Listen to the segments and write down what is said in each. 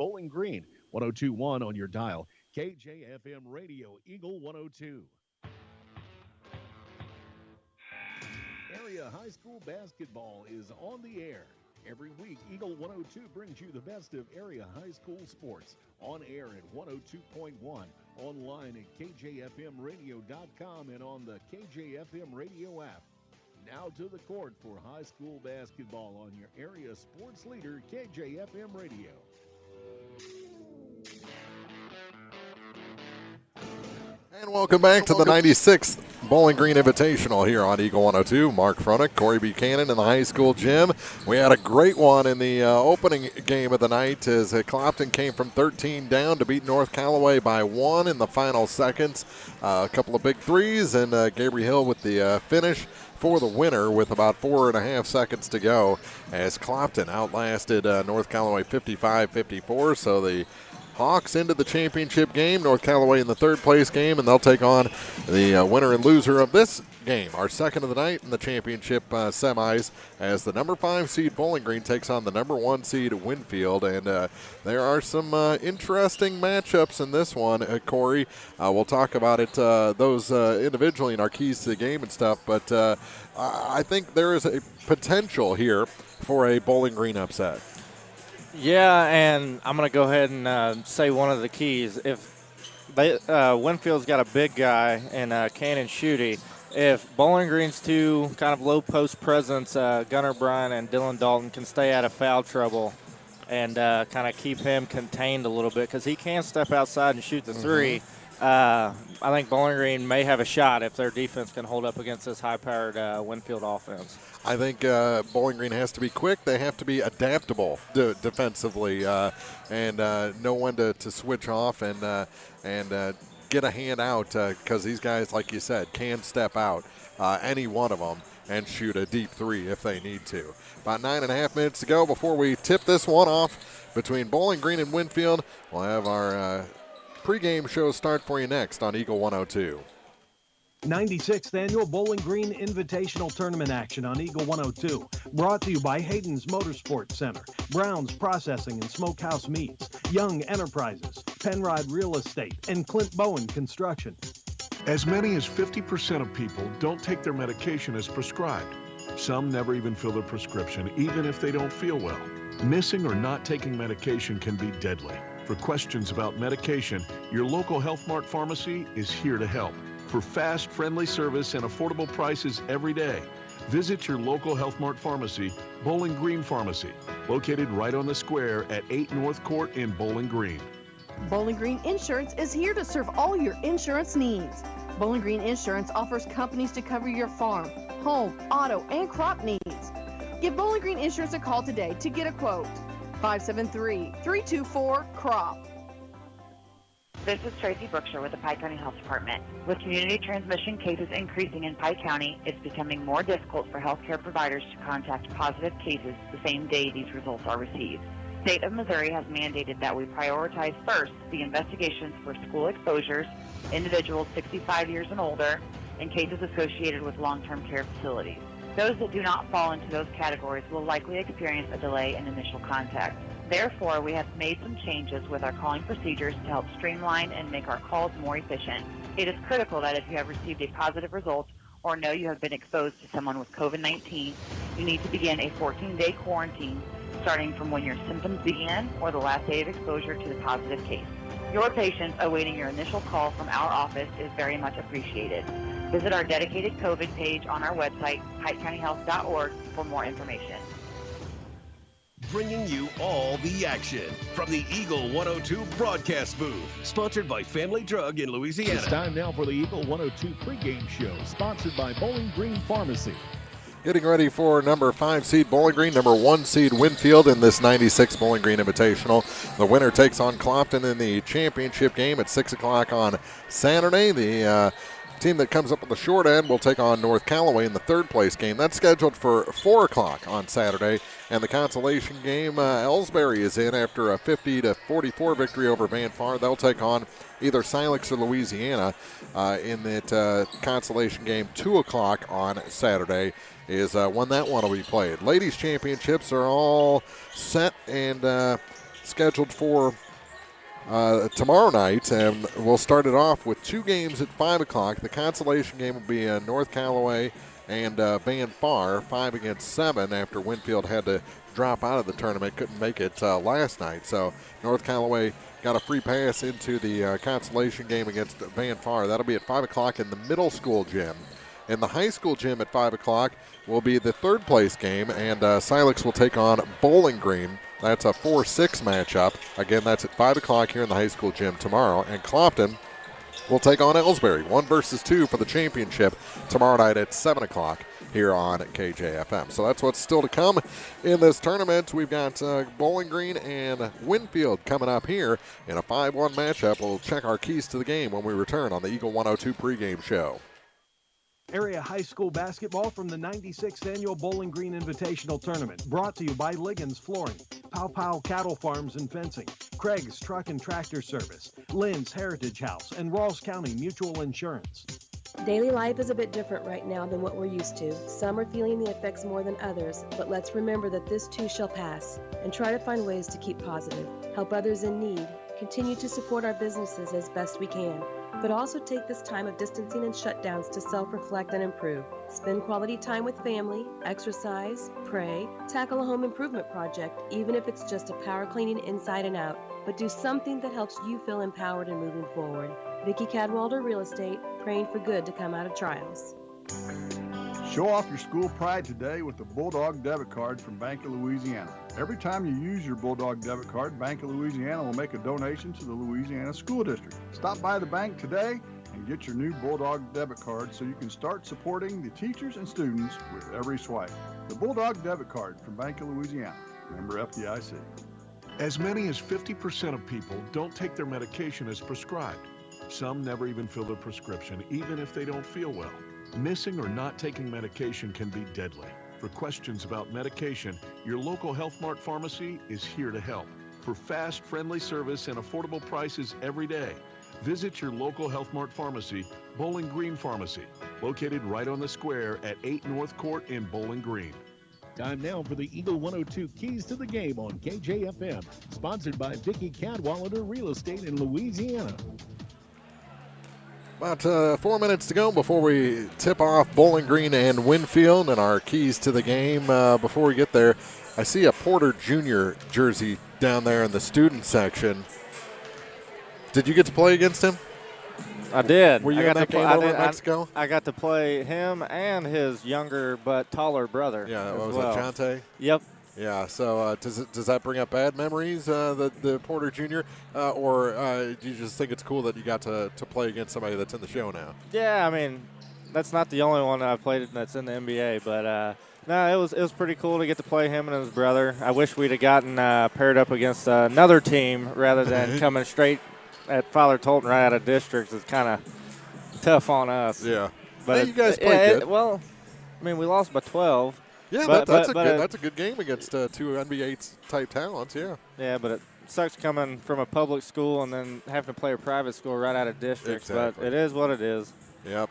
Bowling Green, 102.1 on your dial. KJFM Radio, Eagle 102. Area high school basketball is on the air. Every week, Eagle 102 brings you the best of area high school sports. On air at 102.1, online at kjfmradio.com, and on the KJFM Radio app. Now to the court for high school basketball on your area sports leader, KJFM Radio. And welcome back to the 96th Bowling Green Invitational here on Eagle 102. Mark Fronick, Corey Buchanan in the high school gym. We had a great one in the opening game of the night as Clopton came from 13 down to beat North Callaway by 1 in the final seconds. A couple of big threes, and Gabriel Hill with the finish for the winner with about 4.5 seconds to go as Clopton outlasted North Callaway 55-54. So the Hawks into the championship game, North Callaway in the third place game, and they'll take on the winner and loser of this game, our second of the night in the championship semis, as the number 5 seed Bowling Green takes on the number 1 seed Winfield. And there are some interesting matchups in this one, Corey. We'll talk about it, those individually in our keys to the game and stuff, but I think there is a potential here for a Bowling Green upset. Yeah, and I'm going to go ahead and say one of the keys. If they, Winfield's got a big guy in Cannon Schutte, if Bowling Green's two kind of low post presence, Gunnar Bryan and Dylan Dalton, can stay out of foul trouble and kind of keep him contained a little bit, because he can step outside and shoot the three, I think Bowling Green may have a shot if their defense can hold up against this high-powered Winfield offense. I think Bowling Green has to be quick. They have to be adaptable defensively and know when to switch off and get a hand out, because these guys, like you said, can step out, any one of them, and shoot a deep three if they need to. About 9.5 minutes to go before we tip this one off between Bowling Green and Winfield. We'll have our pregame show start for you next on Eagle 102. 96th Annual Bowling Green Invitational Tournament action on Eagle 102. Brought to you by Hayden's Motorsports Center, Brown's Processing and Smokehouse Meats, Young Enterprises, Penrod Real Estate, and Clint Bowen Construction. As many as 50% of people don't take their medication as prescribed. Some never even fill their prescription, even if they don't feel well. Missing or not taking medication can be deadly. For questions about medication, your local Health Mart pharmacy is here to help. For fast, friendly service and affordable prices every day, visit your local Health Mart pharmacy, Bowling Green Pharmacy, located right on the square at 8 North Court in Bowling Green. Bowling Green Insurance is here to serve all your insurance needs. Bowling Green Insurance offers companies to cover your farm, home, auto, and crop needs. Give Bowling Green Insurance a call today to get a quote. 573-324-CROP. This is Tracy Brookshire with the Pike County Health Department. With community transmission cases increasing in Pike County, it's becoming more difficult for healthcare providers to contact positive cases the same day these results are received. The state of Missouri has mandated that we prioritize first the investigations for school exposures, individuals 65 years and older, and cases associated with long-term care facilities. Those that do not fall into those categories will likely experience a delay in initial contact. Therefore, we have made some changes with our calling procedures to help streamline and make our calls more efficient. It is critical that if you have received a positive result or know you have been exposed to someone with COVID-19, you need to begin a 14-day quarantine starting from when your symptoms began or the last day of exposure to the positive case. Your patience awaiting your initial call from our office is very much appreciated. Visit our dedicated COVID page on our website, PikeCountyHealth.org, for more information. Bringing you all the action from the Eagle 102 broadcast booth, sponsored by Family Drug in Louisiana. It's time now for the Eagle 102 pregame show, sponsored by Bowling Green Pharmacy. Getting ready for number 5 seed Bowling Green, number 1 seed Winfield in this 96 Bowling Green Invitational. The winner takes on Clopton in the championship game at 6 o'clock on Saturday. The team that comes up with the short end will take on North Callaway in the third place game. That's scheduled for 4 o'clock on Saturday. And the consolation game, Ellsbury is in after a 50-44 victory over Van Far. They'll take on either Silex or Louisiana in that consolation game. 2 o'clock on Saturday is when that one will be played. Ladies championships are all set and scheduled for tomorrow night, and we'll start it off with 2 games at 5 o'clock. The consolation game will be North Callaway and Van Far, 5 against 7, after Winfield had to drop out of the tournament, couldn't make it last night. So North Callaway got a free pass into the consolation game against Van Far. That'll be at 5 o'clock in the middle school gym. In the high school gym at 5 o'clock will be the third place game, and Silex will take on Bowling Green. That's a 4-6 matchup. Again, that's at 5 o'clock here in the high school gym tomorrow. And Clopton will take on Ellsbury, 1 versus 2 for the championship tomorrow night at 7 o'clock here on KJFM. So that's what's still to come in this tournament. We've got Bowling Green and Winfield coming up here in a 5-1 matchup. We'll check our keys to the game when we return on the Eagle 102 pregame show. Area high school basketball from the 96th Annual Bowling Green Invitational Tournament, brought to you by Liggins Flooring, Pow Pow Cattle Farms and Fencing, Craig's Truck and Tractor Service, Lynn's Heritage House, and Rawls County Mutual Insurance. Daily life is a bit different right now than what we're used to. Some are feeling the effects more than others, but let's remember that this too shall pass, and try to find ways to keep positive, help others in need, continue to support our businesses as best we can, but also take this time of distancing and shutdowns to self-reflect and improve. Spend quality time with family, exercise, pray, tackle a home improvement project, even if it's just a power cleaning inside and out, but do something that helps you feel empowered and moving forward. Vicki Cadwalder, Real Estate, praying for good to come out of trials. Show off your school pride today with the Bulldog debit card from Bank of Louisiana. Every time you use your Bulldog debit card, Bank of Louisiana will make a donation to the Louisiana School District. Stop by the bank today and get your new Bulldog debit card so you can start supporting the teachers and students with every swipe. The Bulldog debit card from Bank of Louisiana. Member FDIC. As many as 50% of people don't take their medication as prescribed. Some never even fill their prescription, even if they don't feel well. Missing or not taking medication can be deadly. For questions about medication, your local Health Mart pharmacy is here to help. For fast, friendly service and affordable prices every day, visit your local Health Mart pharmacy, Bowling Green Pharmacy, located right on the square at 8 North Court in Bowling Green. Time now for the Eagle 102 Keys to the Game on KJFM, sponsored by Vicki Cadwalader Real Estate in Louisiana. About 4 minutes to go before we tip off Bowling Green and Winfield and our keys to the game. Before we get there, I see a Porter Jr. jersey down there in the student section. Did you get to play against him? I did. Were you in that game over in Mexico? I got to play him and his younger but taller brother. Yeah, what was well. it, Jonte? Yep. Yeah, so does that bring up bad memories, the Porter Jr., or do you just think it's cool that you got to play against somebody that's in the show now? Yeah, I mean, that's not the only one I've played that's in the NBA, but no, it was pretty cool to get to play him and his brother. I wish we'd have gotten paired up against another team rather than coming straight at Father Tolton right out of districts. It's kind of tough on us. Yeah. But hey, you guys played good. Well, I mean, we lost by 12. Yeah, that's a good game against two NBA-type talents, yeah. Yeah, but it sucks coming from a public school and then having to play a private school right out of districts. Exactly. But it is what it is. Yep.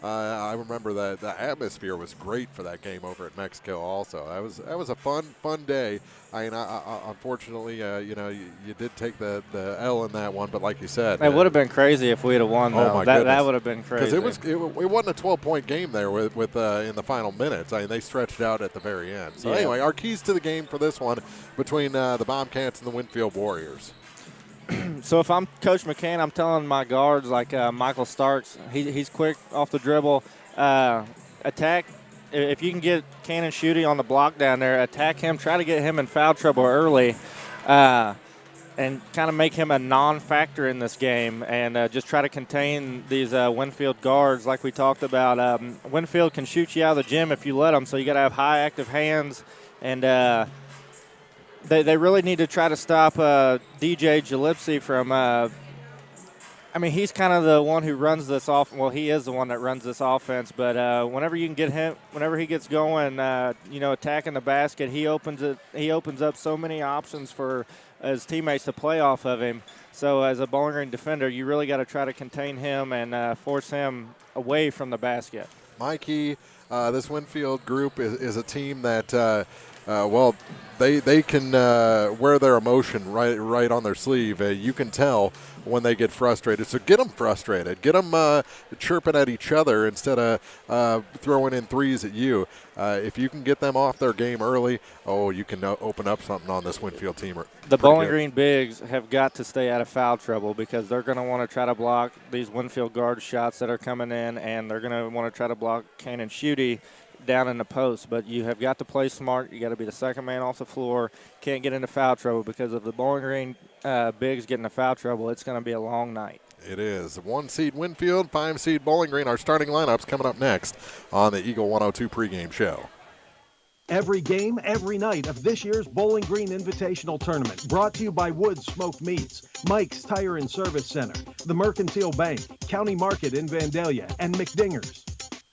I remember that the atmosphere was great for that game over at Mexico also. That was a fun day. I mean, unfortunately, you did take the L in that one, but like you said. It would have been crazy if we had won, though. Oh, my goodness. That would have been crazy. Because it wasn't a 12-point game there with in the final minutes. I mean, they stretched it out at the very end. So, anyway, our keys to the game for this one between the Bobcats and the Winfield Warriors. So if I'm Coach McCann, I'm telling my guards like Michael Starks, he's quick off the dribble, attack. If you can get Cannon Shooty on the block down there, attack him, try to get him in foul trouble early, and kind of make him a non-factor in this game, and just try to contain these Winfield guards like we talked about. Winfield can shoot you out of the gym if you let them, so you got to have high active hands, and They really need to try to stop DJ Gillespie from I mean, he's kind of the one who runs this off. Well, he is the one that runs this offense. But whenever you can get him, whenever he gets going, attacking the basket, he opens up so many options for his teammates to play off of him. So as a Bowling Green defender, you really got to try to contain him and force him away from the basket. Mikey, this Winfield group is a team that well, they can wear their emotion right on their sleeve. You can tell when they get frustrated. So get them frustrated. Get them chirping at each other instead of throwing in threes at you. If you can get them off their game early, you can open up something on this Winfield team. The Bowling Green bigs have got to stay out of foul trouble because they're going to want to try to block these Winfield guard shots that are coming in, and they're going to want to try to block Cannon Schutte down in the post. But you have got to play smart. You got to be the second man off the floor. Can't get into foul trouble because if the Bowling Green bigs get into foul trouble, it's going to be a long night. It is. 1 seed Winfield, 5 seed Bowling Green. Our starting lineups coming up next on the Eagle 102 pregame show. Every game, every night of this year's Bowling Green Invitational Tournament, brought to you by Woods Smoked Meats, Mike's Tire and Service Center, the Mercantile Bank, County Market in Vandalia, and McDinger's.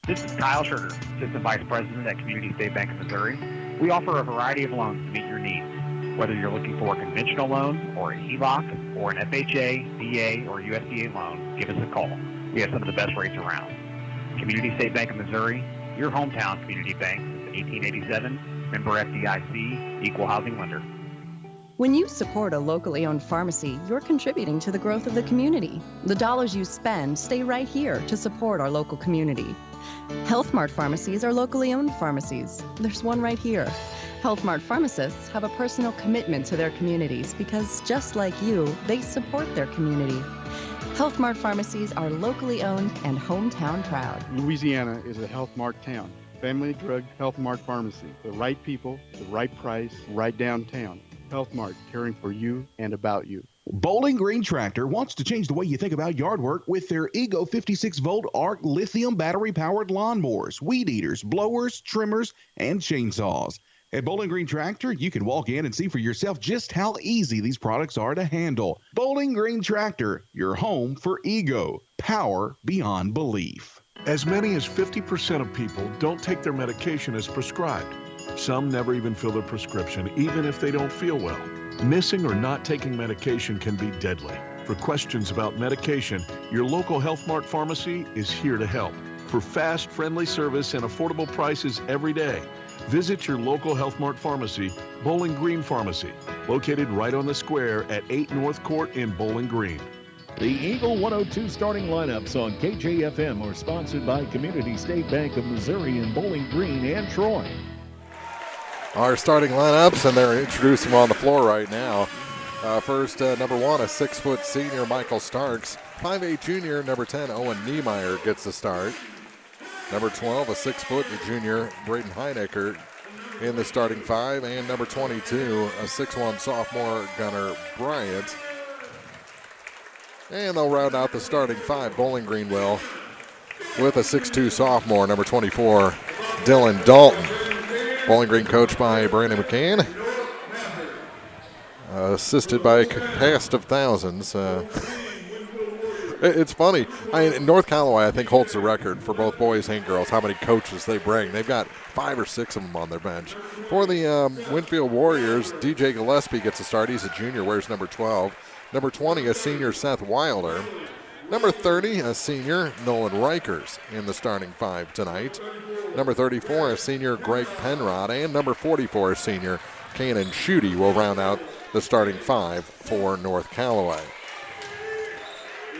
This is Kyle Schurter, Assistant Vice President at Community State Bank of Missouri. We offer a variety of loans to meet your needs. Whether you're looking for a conventional loan or a HELOC or an FHA, VA, or USDA loan, give us a call. We have some of the best rates around. Community State Bank of Missouri, your hometown community bank since 1887, member FDIC, equal housing lender. When you support a locally owned pharmacy, you're contributing to the growth of the community. The dollars you spend stay right here to support our local community. Health Mart pharmacies are locally owned pharmacies. There's one right here. Health Mart pharmacists have a personal commitment to their communities because, just like you, they support their community. Health Mart pharmacies are locally owned and hometown proud. Louisiana is a Health Mart town. Family Drug Health Mart Pharmacy. The right people, the right price, right downtown. Health Mart, caring for you and about you. Bowling Green Tractor wants to change the way you think about yard work with their Ego 56-volt ARC lithium battery-powered lawnmowers, weed eaters, blowers, trimmers, and chainsaws. At Bowling Green Tractor, you can walk in and see for yourself just how easy these products are to handle. Bowling Green Tractor, your home for Ego. Power beyond belief. As many as 50% of people don't take their medication as prescribed. Some never even fill their prescription, even if they don't feel well. Missing or not taking medication can be deadly. For questions about medication, your local Health Mart pharmacy is here to help. For fast, friendly service and affordable prices every day, visit your local Health Mart pharmacy, Bowling Green Pharmacy, located right on the square at 8 North Court in Bowling Green. The Eagle 102 starting lineups on KJFM are sponsored by Community State Bank of Missouri in Bowling Green and Troy. Our starting lineups, and they're introducing them on the floor right now. First, number 1, a 6-foot senior, Michael Starks. 5'8" junior, number 10, Owen Niemeyer gets the start. Number 12, a 6-foot junior, Braden Heinecker in the starting 5. And number 22, a 6'1" sophomore, Gunnar Bryant. And they'll round out the starting 5, Bowling Green will, with a 6'2" sophomore, number 24, Dylan Dalton. Bowling Green coached by Brandon McCann, assisted by a cast of thousands. It's funny. North Callaway, I think, holds the record for both boys and girls, how many coaches they bring. They've got 5 or 6 of them on their bench. For the Winfield Warriors, DJ Gillespie gets a start. He's a junior, wears number 12. Number 20, a senior, Seth Wilder. Number 30, a senior, Nolan Reichers in the starting 5 tonight. Number 34, a senior, Greg Penrod. And number 44, a senior, Cannon Schutte will round out the starting 5 for North Callaway.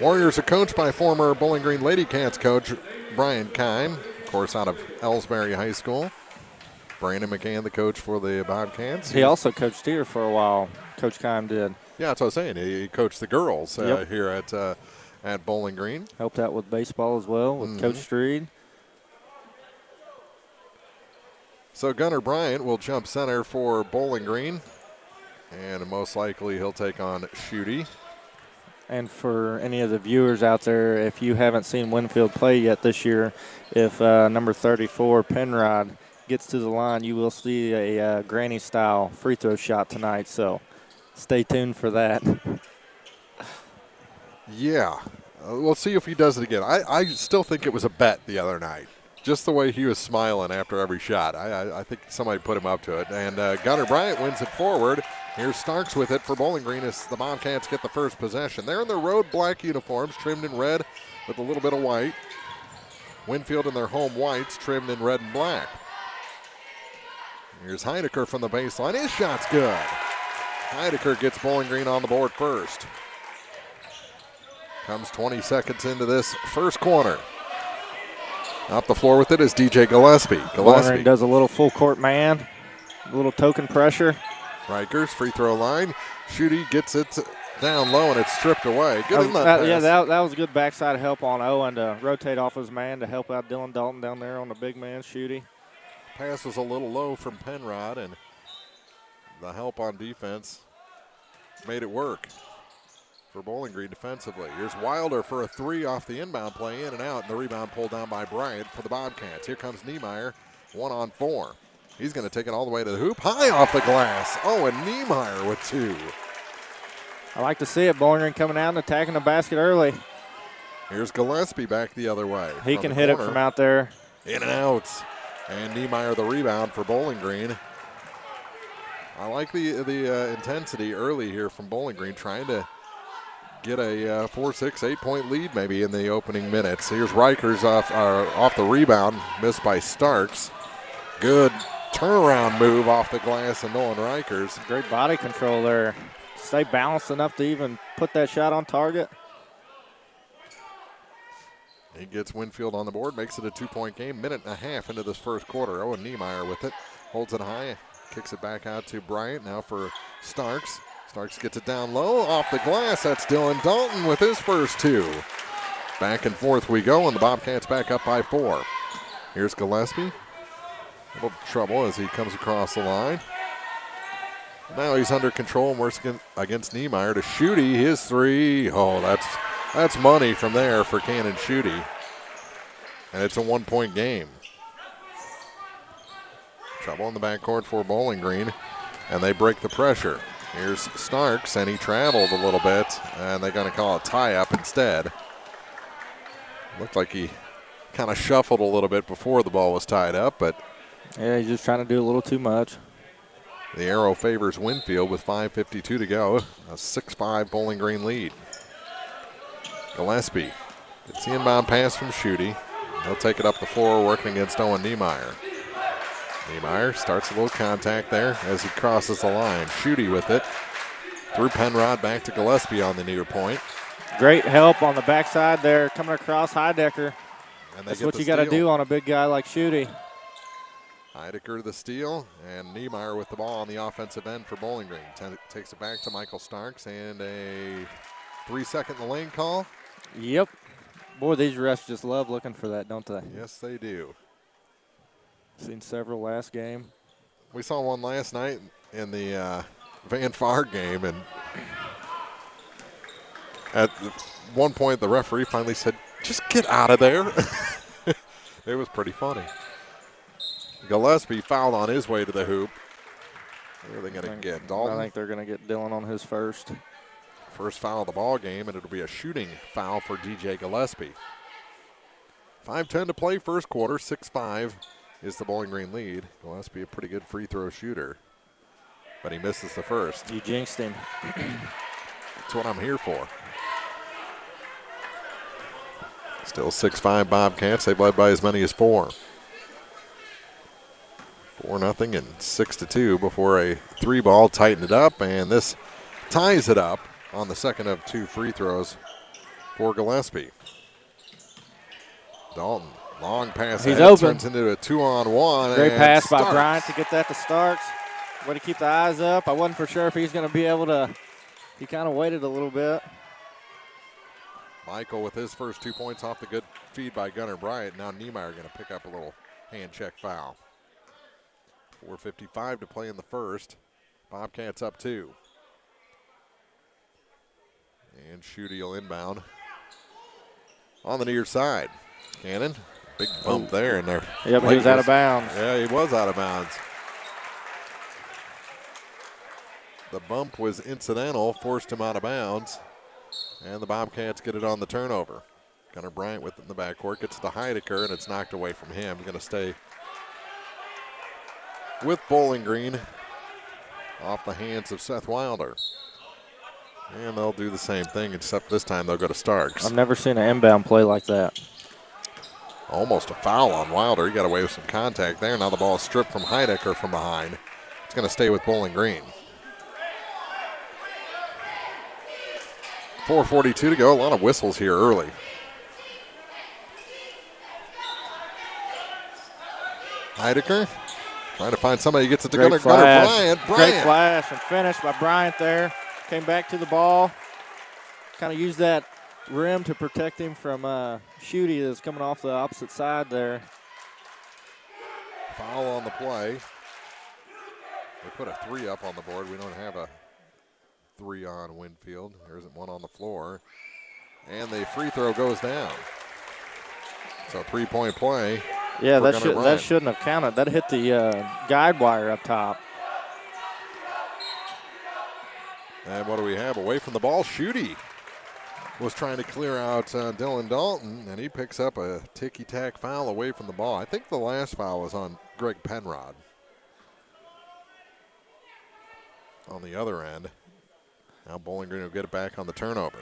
Warriors are coached by former Bowling Green Lady Cats coach Brian Kime, of course out of Ellsbury High School. Brandon McCann, the coach for the Bobcats. He also coached here for a while, Coach Kime did. Yeah, that's what I was saying. He coached the girls here at Bowling Green. Helped out with baseball as well with Coach Streed. So Gunnar Bryant will jump center for Bowling Green, and most likely he'll take on Schutte. And for any of the viewers out there, if you haven't seen Winfield play yet this year, if number 34, Penrod, gets to the line, you will see a granny-style free throw shot tonight. So stay tuned for that. Yeah. We'll see if he does it again. I still think it was a bet the other night. Just the way he was smiling after every shot. I think somebody put him up to it. And Gunnar Bryant wins it forward. Here's Starks with it for Bowling Green as the Bobcats get the first possession. They're in their road black uniforms, trimmed in red with a little bit of white. Winfield in their home whites, trimmed in red and black. Here's Heidecker from the baseline. His shot's good. Heidecker gets Bowling Green on the board first. Comes 20 seconds into this first quarter. Up the floor with it is DJ Gillespie. Bowling Green does a little full court man, a little token pressure. Rikers, free throw line. Schutte gets it down low and it's stripped away. Good in that pass. Yeah, that was good backside help on Owen to rotate off his man to help out Dylan Dalton down there on the big man, Schutte. Pass was a little low from Penrod, and the help on defense made it work for Bowling Green defensively. Here's Wilder for a three off the inbound play, in and out, and the rebound pulled down by Bryant for the Bobcats. Here comes Niemeyer, 1-on-4. He's going to take it all the way to the hoop, high off the glass. Oh, and Niemeyer with two. I like to see it. Bowling Green coming out and attacking the basket early. Here's Gillespie back the other way. He can hit it from out there. In and out. And Niemeyer the rebound for Bowling Green. I like the intensity early here from Bowling Green, trying to get a 4-6, 8-point lead maybe in the opening minutes. Here's Rikers off the rebound, missed by Starks. Good turnaround move off the glass and Nolan Rikers. Great body control there. Stay balanced enough to even put that shot on target. He gets Winfield on the board, makes it a 2-point game. Minute and a half into this first quarter. Owen Niemeyer with it, holds it high, kicks it back out to Bryant. Now for Starks. Starks gets it down low, off the glass. That's Dylan Dalton with his first two. Back and forth we go, and the Bobcats back up by 4. Here's Gillespie. A little trouble as he comes across the line. Now he's under control and works against Niemeyer to Schutte. His three. Oh, that's money from there for Cannon Schutte. And it's a 1-point game. Trouble in the backcourt for Bowling Green, and they break the pressure. Here's Starks, and he traveled a little bit, and they're going to call a tie-up instead. Looked like he kind of shuffled a little bit before the ball was tied up, but yeah, he's just trying to do a little too much. The arrow favors Winfield with 5:52 to go. A 6-5 Bowling Green lead. Gillespie gets the inbound pass from Schutte. He'll take it up the floor, working against Owen Niemeyer. Niemeyer starts a little contact there as he crosses the line. Schutte with it. Through Penrod, back to Gillespie on the near point. Great help on the backside there, coming across Heidecker. That's what you got to do on a big guy like Schutte. Heidecker the steal, and Niemeyer with the ball on the offensive end for Bowling Green. Takes it back to Michael Starks, and a 3-second lane call. Yep. Boy, these refs just love looking for that, don't they? Yes, they do. Seen several last game. We saw one last night in the Van Far game, and at one point the referee finally said, just get out of there. It was pretty funny. Gillespie fouled on his way to the hoop. Who are they going to get? Dalton? I think they're going to get Dylan on his first. First foul of the ball game, and it'll be a shooting foul for DJ Gillespie. 5:10 to play first quarter. 6-5 is the Bowling Green lead. Gillespie a pretty good free throw shooter, but he misses the first. You jinxed him. That's what I'm here for. Still 6-5 Bobcats. They've led by as many as 4. 4-0 and 6-2 before a 3-ball tightened it up, and this ties it up on the second of 2 free throws for Gillespie. Dalton, long pass. He's open. Turns into a 2-on-1. Great pass by Bryant to get that to Starks. Way to keep the eyes up. I wasn't for sure if he's going to be able to. He kind of waited a little bit. Michael with his first 2 points off the good feed by Gunnar Bryant. Now Niemeyer going to pick up a little hand check foul. 4:55 to play in the first. Bobcats up 2. And Schutte will inbound on the near side. Cannon, big bump there in there. Yep, he was out of bounds. Yeah, he was out of bounds. The bump was incidental, forced him out of bounds. And the Bobcats get it on the turnover. Gunnar Bryant with it in the backcourt, gets it to Heidecker, and it's knocked away from him. Going to stay with Bowling Green off the hands of Seth Wilder. And they'll do the same thing, except this time they'll go to Starks. I've never seen an inbound play like that. Almost a foul on Wilder. He got away with some contact there. Now the ball is stripped from Heidecker from behind. It's going to stay with Bowling Green. 4:42 to go. A lot of whistles here early. Heidecker trying to find somebody who gets it to Gunner Bryant. Great flash and finish by Bryant there. Came back to the ball. Kind of used that rim to protect him from Schutte that's coming off the opposite side there. Foul on the play. They put a 3 up on the board. We don't have a 3 on Winfield. There isn't one on the floor. And the free throw goes down. So 3-point play. Yeah, that shouldn't have counted. That hit the guide wire up top. And what do we have? Away from the ball, Schutte was trying to clear out Dylan Dalton, and he picks up a ticky-tack foul away from the ball. I think the last foul was on Greg Penrod. On the other end. Now Bowling Green will get it back on the turnover.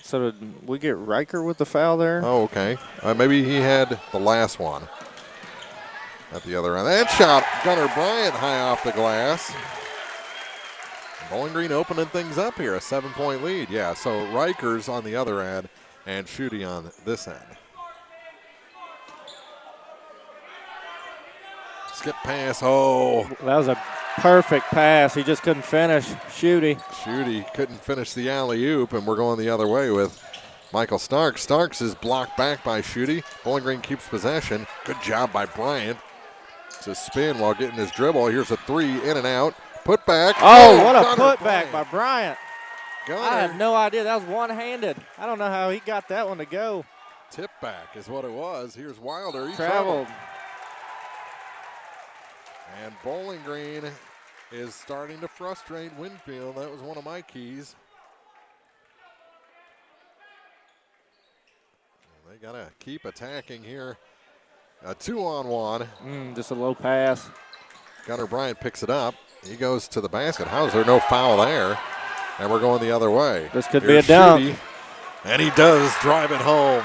So did we get Riker with the foul there? Oh, okay. Maybe he had the last one at the other end. That shot, Gunner Bryant high off the glass. Bowling Green opening things up here, a 7-point lead. Yeah, so Riker's on the other end and Schutte on this end. Skip pass, oh. That was a perfect pass. He just couldn't finish. Schutte couldn't finish the alley-oop, and we're going the other way with Michael Starks. Starks is blocked back by Schutte. Bowling Green keeps possession. Good job by Bryant to spin while getting his dribble. Here's a 3 in and out. Put back. Oh, what a putback by Bryant. Gunner. I have no idea. That was one-handed. I don't know how he got that one to go. Tip back is what it was. Here's Wilder. He traveled. And Bowling Green is starting to frustrate Winfield. That was one of my keys. They got to keep attacking here. A 2-on-1. Just a low pass. Gunner Bryant picks it up. He goes to the basket. How is there no foul there? And we're going the other way. This could be a dunk. Schutte, and he does drive it home.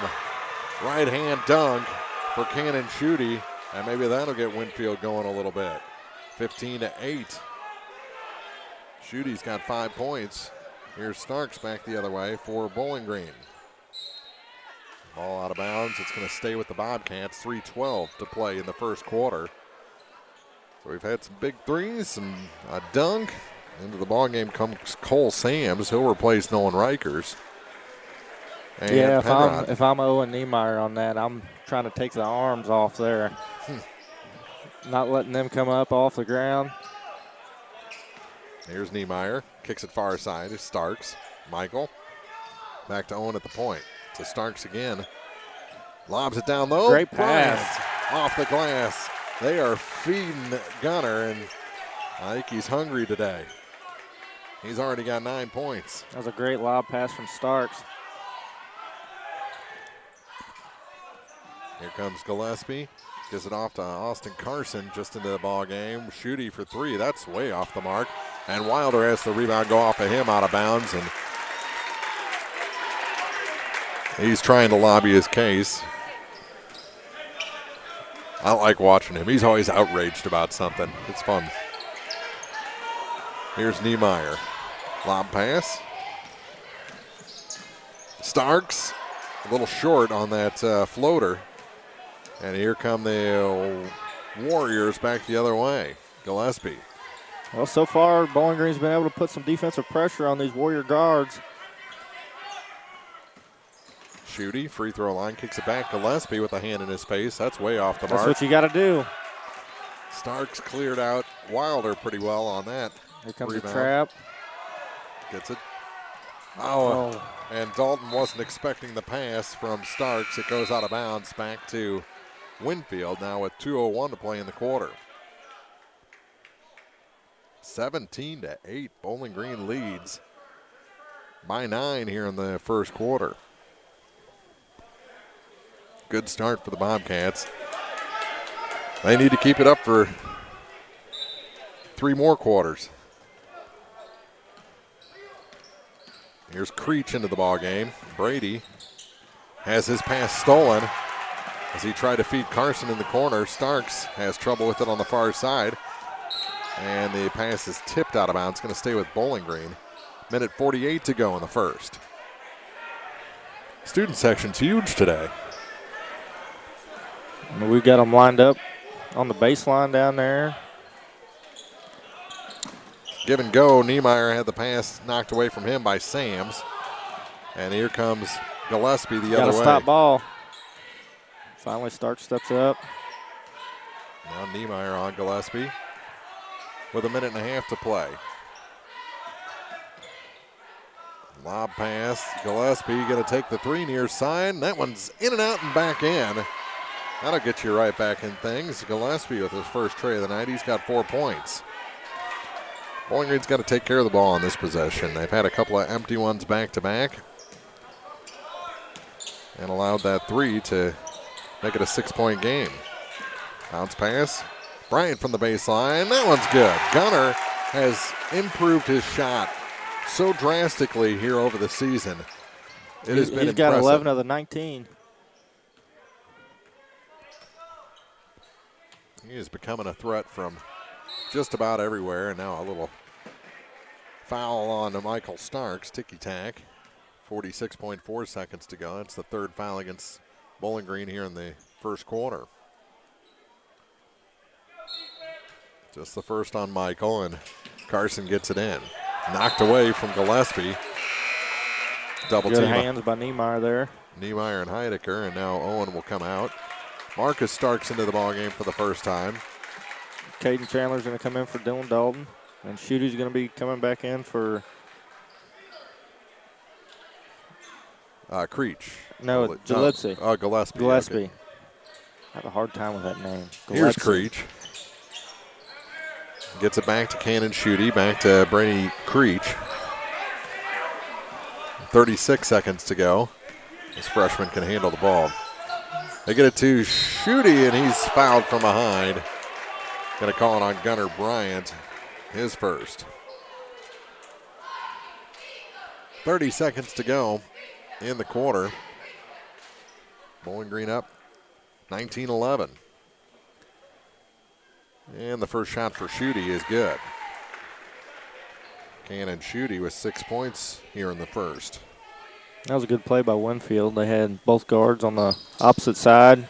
Right hand dunk for Cannon Schutte. And maybe that'll get Winfield going a little bit. 15-8. Schutte's got 5 points. Here's Starks back the other way for Bowling Green. Ball out of bounds. It's going to stay with the Bobcats. 3:12 to play in the first quarter. So we've had some big threes, some a dunk. Into the ball game comes Cole Sams. He'll replace Nolan Rikers. And yeah, Penrod. if I'm Owen Niemeyer on that, I'm trying to take the arms off there. Not letting them come up off the ground. Here's Niemeyer. Kicks it far side. It's Starks. Michael. Back to Owen at the point. To Starks again. Lobs it down low. Great pass. Off the glass. They are feeding Gunner, and I think he's hungry today. He's already got 9 points. That was a great lob pass from Starks. Here comes Gillespie. Gives it off to Austin Carson just into the ball game. Schutte for 3. That's way off the mark. And Wilder has the rebound go off of him out of bounds. And he's trying to lobby his case. I like watching him. He's always outraged about something. It's fun. Here's Niemeyer. Lob pass. Starks a little short on that floater. And here come the Warriors back the other way. Gillespie. Well, so far, Bowling Green's been able to put some defensive pressure on these Warrior guards. Schutte, free throw line, kicks it back. Gillespie with a hand in his face. That's way off the mark. That's what you got to do. Starks cleared out Wilder pretty well on that. Here comes rebound. the trap. Gets it. Oh, and Dalton wasn't expecting the pass from Starks. It goes out of bounds back to Winfield now with 2:01 to play in the quarter. 17-8. Bowling Green leads by 9 here in the first quarter. Good start for the Bobcats. They need to keep it up for 3 more quarters. Here's Creech into the ball game. Brady has his pass stolen. as he tried to feed Carson in the corner. Starks has trouble with it on the far side. And the pass is tipped out of bounds. It's going to stay with Bowling Green. Minute 48 to go in the first. Student section's huge today. We got them lined up on the baseline down there. Give and go. Niemeyer had the pass knocked away from him by Sams. And here comes Gillespie the other way. Got a stop ball. Finally Stark steps up. Now Niemeyer on Gillespie with a minute and a half to play. Lob pass. Gillespie going to take the three near side. That one's in and out and back in. That'll get you right back in things. Gillespie with his first tray of the night. He's got 4 points. Bowling Green's got to take care of the ball on this possession. They've had a couple of empty ones back to back and allowed that three to make it a 6-point game. Bounce pass. Bryant from the baseline. That one's good. Gunner has improved his shot so drastically here over the season. He's got 11 of the 19. He is becoming a threat from just about everywhere. And now a little foul on to Michael Starks. Ticky-tack. 46.4 seconds to go. That's the third foul against Bowling Green here in the first quarter. Just the first on Michael, and Carson gets it in. Knocked away from Gillespie. Double Good team. hands by Niemeyer there. Niemeyer and Heidecker, and now Owen will come out. Marcus Starks into the ballgame for the first time. Caden Chandler's going to come in for Dylan Dalton, and Schuette's going to be coming back in for Creech. No, Gillespie. Gillespie. Gillespie. Okay. I have a hard time with that name. Gillespie. Here's Creech. Gets it back to Cannon Schuette, back to Brady Creech. 36 seconds to go. This freshman can handle the ball. They get it to Schuette, and he's fouled from behind. Going to call it on Gunnar Bryant, his first. 30 seconds to go in the quarter. Bowling Green up 19-11. And the first shot for Schuette is good. Cannon Schuette with 6 points here in the first. That was a good play by Winfield. They had both guards on the opposite side.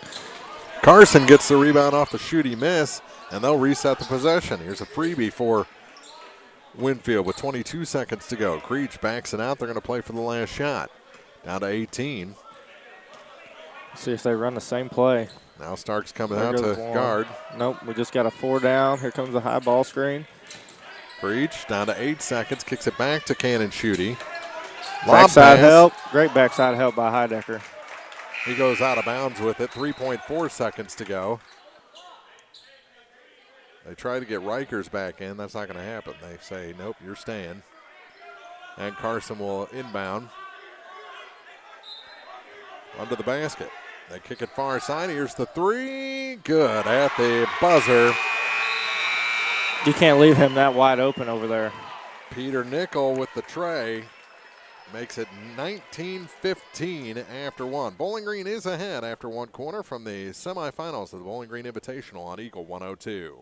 Carson gets the rebound off the Schuette miss, and they'll reset the possession. Here's a freebie for Winfield with 22 seconds to go. Creech backs it out. They're going to play for the last shot. Down to 18. See if they run the same play. Now Starks coming out to guard. Nope, we just got a 4 down. Here comes the high ball screen. Creech down to 8 seconds. Kicks it back to Cannon Schuette. Backside help. Great backside help by Heidecker. He goes out of bounds with it. 3.4 seconds to go. They try to get Rikers back in. That's not going to happen. They say, nope, you're staying. And Carson will inbound. Under the basket. They kick it far side. Here's the three. Good at the buzzer. You can't leave him that wide open over there. Peter Nickel with the tray. Makes it 19-15 after one. Bowling Green is ahead after one quarter from the semifinals of the Bowling Green Invitational on Eagle 102.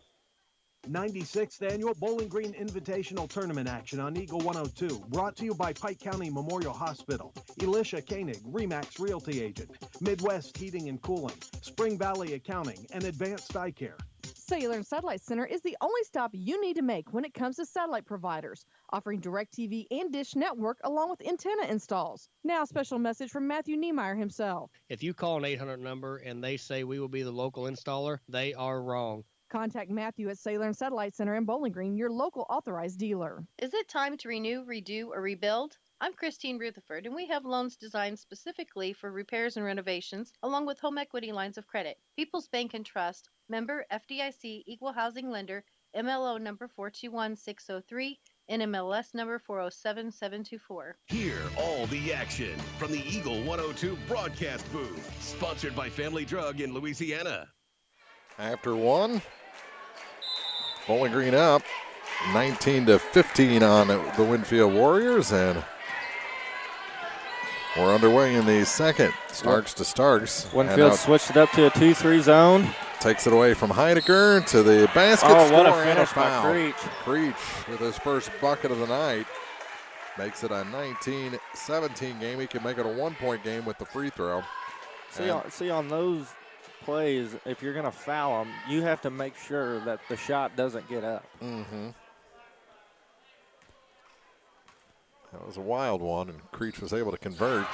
96th Annual Bowling Green Invitational Tournament action on Eagle 102. Brought to you by Pike County Memorial Hospital, Elisha Koenig, RE/MAX Realty Agent, Midwest Heating and Cooling, Spring Valley Accounting, and Advanced Eye Care. Cellular and Satellite Center is the only stop you need to make when it comes to satellite providers, offering DirecTV and Dish Network along with antenna installs. Now a special message from Matthew Niemeyer himself. If you call an 800 number and they say we will be the local installer, they are wrong. Contact Matthew at Cellular and Satellite Center in Bowling Green, your local authorized dealer. Is it time to renew, redo, or rebuild? I'm Christine Rutherford, and we have loans designed specifically for repairs and renovations, along with home equity lines of credit. People's Bank and Trust, member FDIC, equal housing lender, MLO number 421603, NMLS number 407724. Hear all the action from the Eagle 102 broadcast booth, sponsored by Family Drug in Louisiana. After one, Bowling Green up 19-15 on the Winfield Warriors, and We're underway in the second. Starks to Starks. Winfield switched it up to a 2-3 zone. Takes it away from Heidecker to the basket. Oh, score what a and finish foul. by Creech. Creech with his first bucket of the night. Makes it a 19-17 game. He can make it a 1-point game with the free throw. See on those plays, if you're going to foul them, you have to make sure that the shot doesn't get up. Mm-hmm. That was a wild one, and Creech was able to convert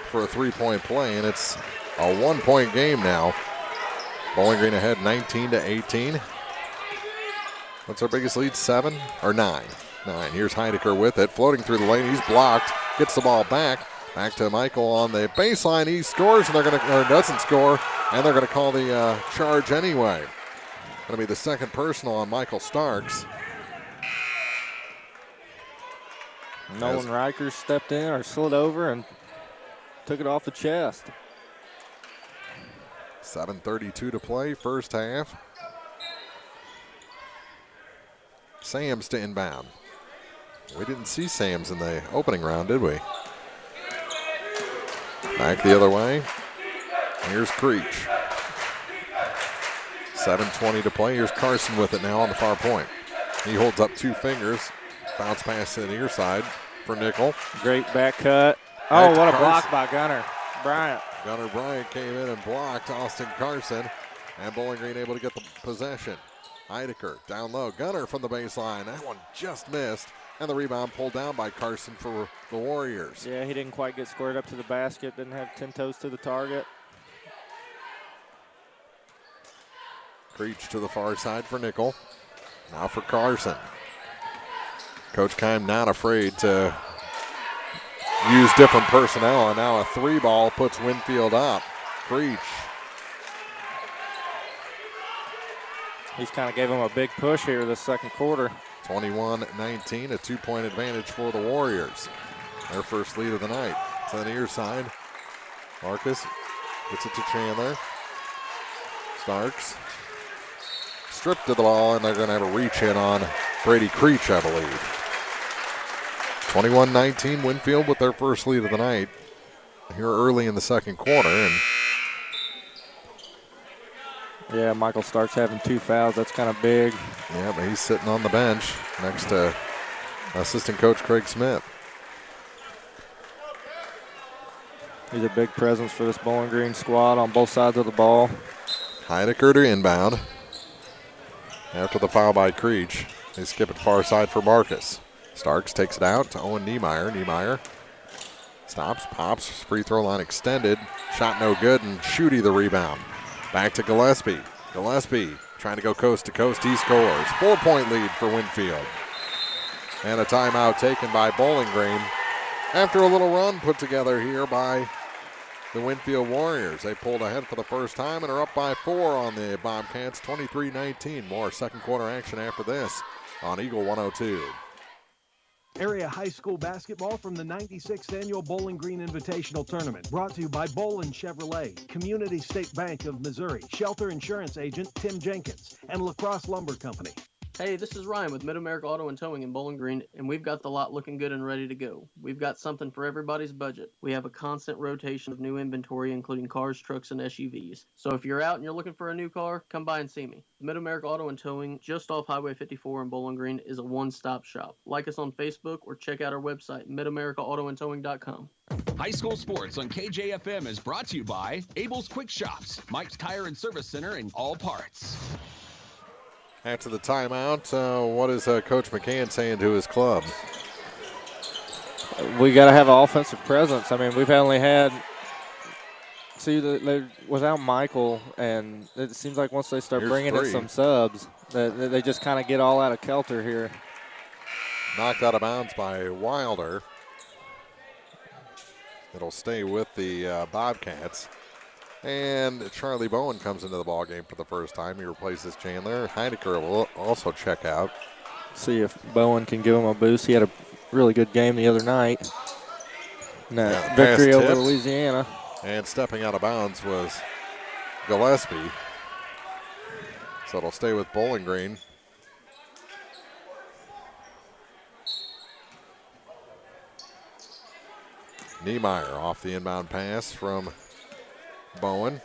for a 3-point play, and it's a 1-point game now. Bowling Green ahead 19-18. What's our biggest lead, 7 or 9? 9. Here's Heidecker with it, floating through the lane. He's blocked, gets the ball back. Back to Michael on the baseline. He scores, and doesn't score, and they're going to call the charge anyway. Going to be the second personal on Michael Starks. Nolan Riker stepped in or slid over and took it off the chest. 7:32 to play, first half. Sams to inbound. We didn't see Sams in the opening round, did we? Back the other way. Here's Creech. 7:20 to play. Here's Carson with it now on the far point. He holds up 2 fingers. Bounce pass to the near side for Nickel. Great back cut. Oh, what a block by Gunner Bryant. Gunner Bryant came in and blocked Austin Carson, and Bowling Green able to get the possession. Heidecker down low. Gunner from the baseline. That one just missed, and the rebound pulled down by Carson for the Warriors. Yeah, he didn't quite get squared up to the basket. Didn't have 10 toes to the target. Creech to the far side for Nickel. Now for Carson. Coach Keim not afraid to use different personnel, and now a 3-ball puts Winfield up. Creech. He's kind of gave him a big push here this second quarter. 21-19, a 2-point advantage for the Warriors. Their first lead of the night. To the near side. Marcus gets it to Chandler. Starks. Stripped of the ball, and they're going to have a reach in on Brady Creech, I believe. 21-19, Winfield with their first lead of the night here early in the second quarter. And yeah, Michael Starks having 2 fouls. That's kind of big. Yeah, but he's sitting on the bench next to assistant coach Craig Smith. He's a big presence for this Bowling Green squad on both sides of the ball. Heidecker to inbound. After the foul by Creech, they skip it far side for Marcus. Starks takes it out to Owen Niemeyer. Niemeyer stops, pops, free throw line extended. Shot no good, and Schutte the rebound. Back to Gillespie. Gillespie trying to go coast to coast. He scores. 4-point lead for Winfield. And a timeout taken by Bowling Green after a little run put together here by the Winfield Warriors. They pulled ahead for the first time and are up by 4 on the Bobcats, 23-19. More second quarter action after this on Eagle 102. Area high school basketball from the 96th Annual Bowling Green Invitational Tournament. Brought to you by Bolin Chevrolet, Community State Bank of Missouri, Shelter Insurance Agent Tim Jenkins, and La Crosse Lumber Company. Hey, this is Ryan with Mid-America Auto and Towing in Bowling Green, and we've got the lot looking good and ready to go. We've got something for everybody's budget. We have a constant rotation of new inventory, including cars, trucks, and SUVs. So if you're out and you're looking for a new car, come by and see me. Mid-America Auto and Towing, just off Highway 54 in Bowling Green, is a one-stop shop. Like us on Facebook or check out our website, midamericaautoandtowing.com. High school sports on KJFM is brought to you by Abel's Quick Shops, Mike's Tire and Service Center, and All Parts. After the timeout, what is Coach McCann saying to his club? We got to have an offensive presence. I mean, we've only had without Michael, and it seems like once they start bringing in some subs, they just kind of get all out of kilter here. Knocked out of bounds by Wilder. It'll stay with the Bobcats. And Charlie Bowen comes into the ball game for the first time. He replaces Chandler. Heidecker will also check out. See if Bowen can give him a boost. He had a really good game the other night. Victory over Louisiana. And stepping out of bounds was Gillespie. So it'll stay with Bowling Green. Niemeyer off the inbound pass from Bowen.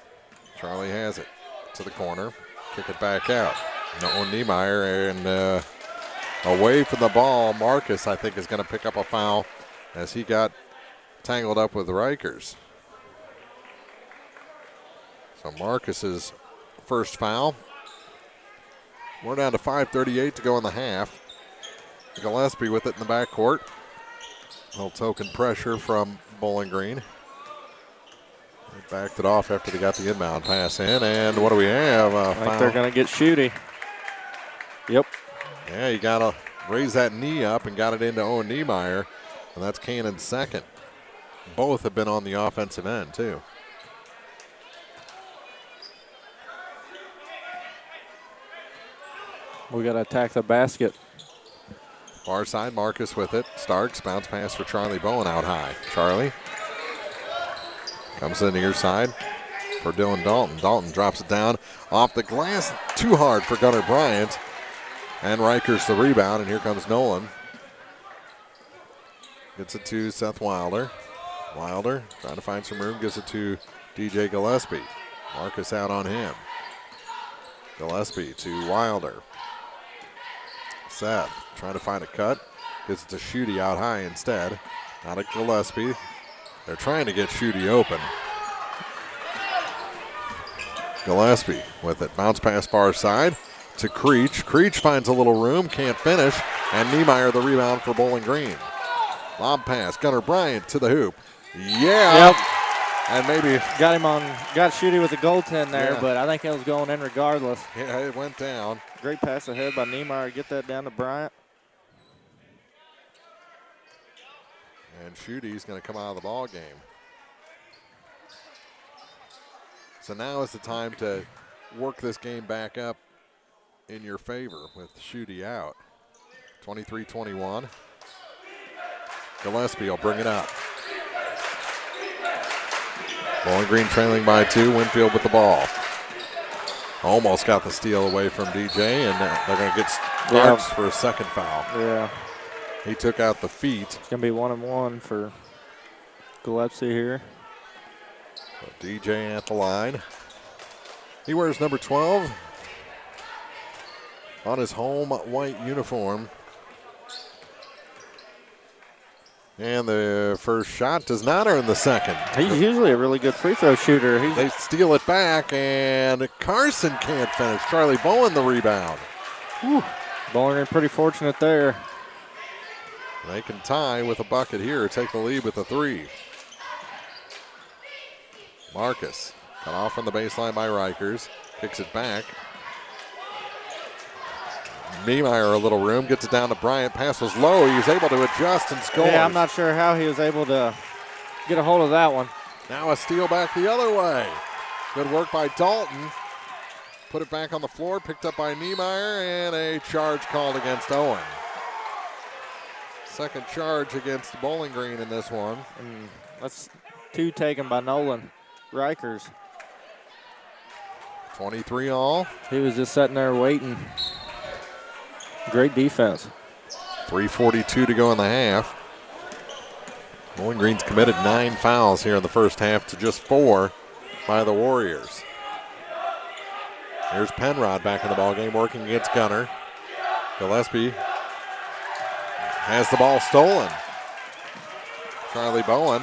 Charlie has it to the corner. Kick it back out. Nolan Niemeyer, and away from the ball, Marcus, I think, is going to pick up a foul as he got tangled up with Rikers. So Marcus's first foul. We're down to 5:38 to go in the half. Gillespie with it in the backcourt. A little token pressure from Bowling Green. They backed it off after they got the inbound pass in. And what do we have? I think they're going to get Schutte. Yep. Yeah, you got to raise that knee up and got it into Owen Niemeyer. And that's Cannon's second. Both have been on the offensive end, too. We got to attack the basket. Far side, Marcus with it. Starks, bounce pass for Charlie Bowen out high. Charlie comes to the near side for Dylan Dalton. Dalton drops it down off the glass. Too hard for Gunnar Bryant. And Rikers the rebound, and here comes Nolan. Gets it to Seth Wilder. Wilder trying to find some room, gives it to DJ Gillespie. Marcus out on him. Gillespie to Wilder. Seth trying to find a cut. Gets it to Schutte out high instead. Out of Gillespie. They're trying to get Schutte open. Gillespie with it. Bounce pass far side to Creech. Creech finds a little room, can't finish. And Niemeyer the rebound for Bowling Green. Lob pass. Gunnar Bryant to the hoop. Yeah. Yep. And maybe got Schutte with the goaltend there, Yeah. but I think it was going in regardless. Yeah, it went down. Great pass ahead by Niemeyer. Get that down to Bryant. And Schutte's going to come out of the ball game. So now is the time to work this game back up in your favor with Schutte out. 23-21. Gillespie will bring it up. Bowling Green trailing by 2. Winfield with the ball. Almost got the steal away from DJ, and they're going to get Starks for a second foul. Yeah. He took out the feet. It's going to be 1-1 for Gillespie here. So DJ at the line. He wears number 12 on his home white uniform. And the first shot does not earn the second. He's usually a really good free throw shooter. They steal it back, and Carson can't finish. Charlie Bowen the rebound. Bowling Green pretty fortunate there. They can tie with a bucket here, take the lead with a 3. Marcus cut off from the baseline by Rikers. Kicks it back. Niemeyer a little room, gets it down to Bryant. Pass was low. He was able to adjust and score. Yeah, I'm not sure how he was able to get a hold of that one. Now a steal back the other way. Good work by Dalton. Put it back on the floor, picked up by Niemeyer, and a charge called against Owen. Second charge against Bowling Green in this one. And that's 2 taken by Nolan Rikers. 23 all. He was just sitting there waiting. Great defense. 3:42 to go in the half. Bowling Green's committed 9 fouls here in the first half to just 4 by the Warriors. Here's Penrod back in the ballgame working against Gunner. Gillespie has the ball stolen. Charlie Bowen.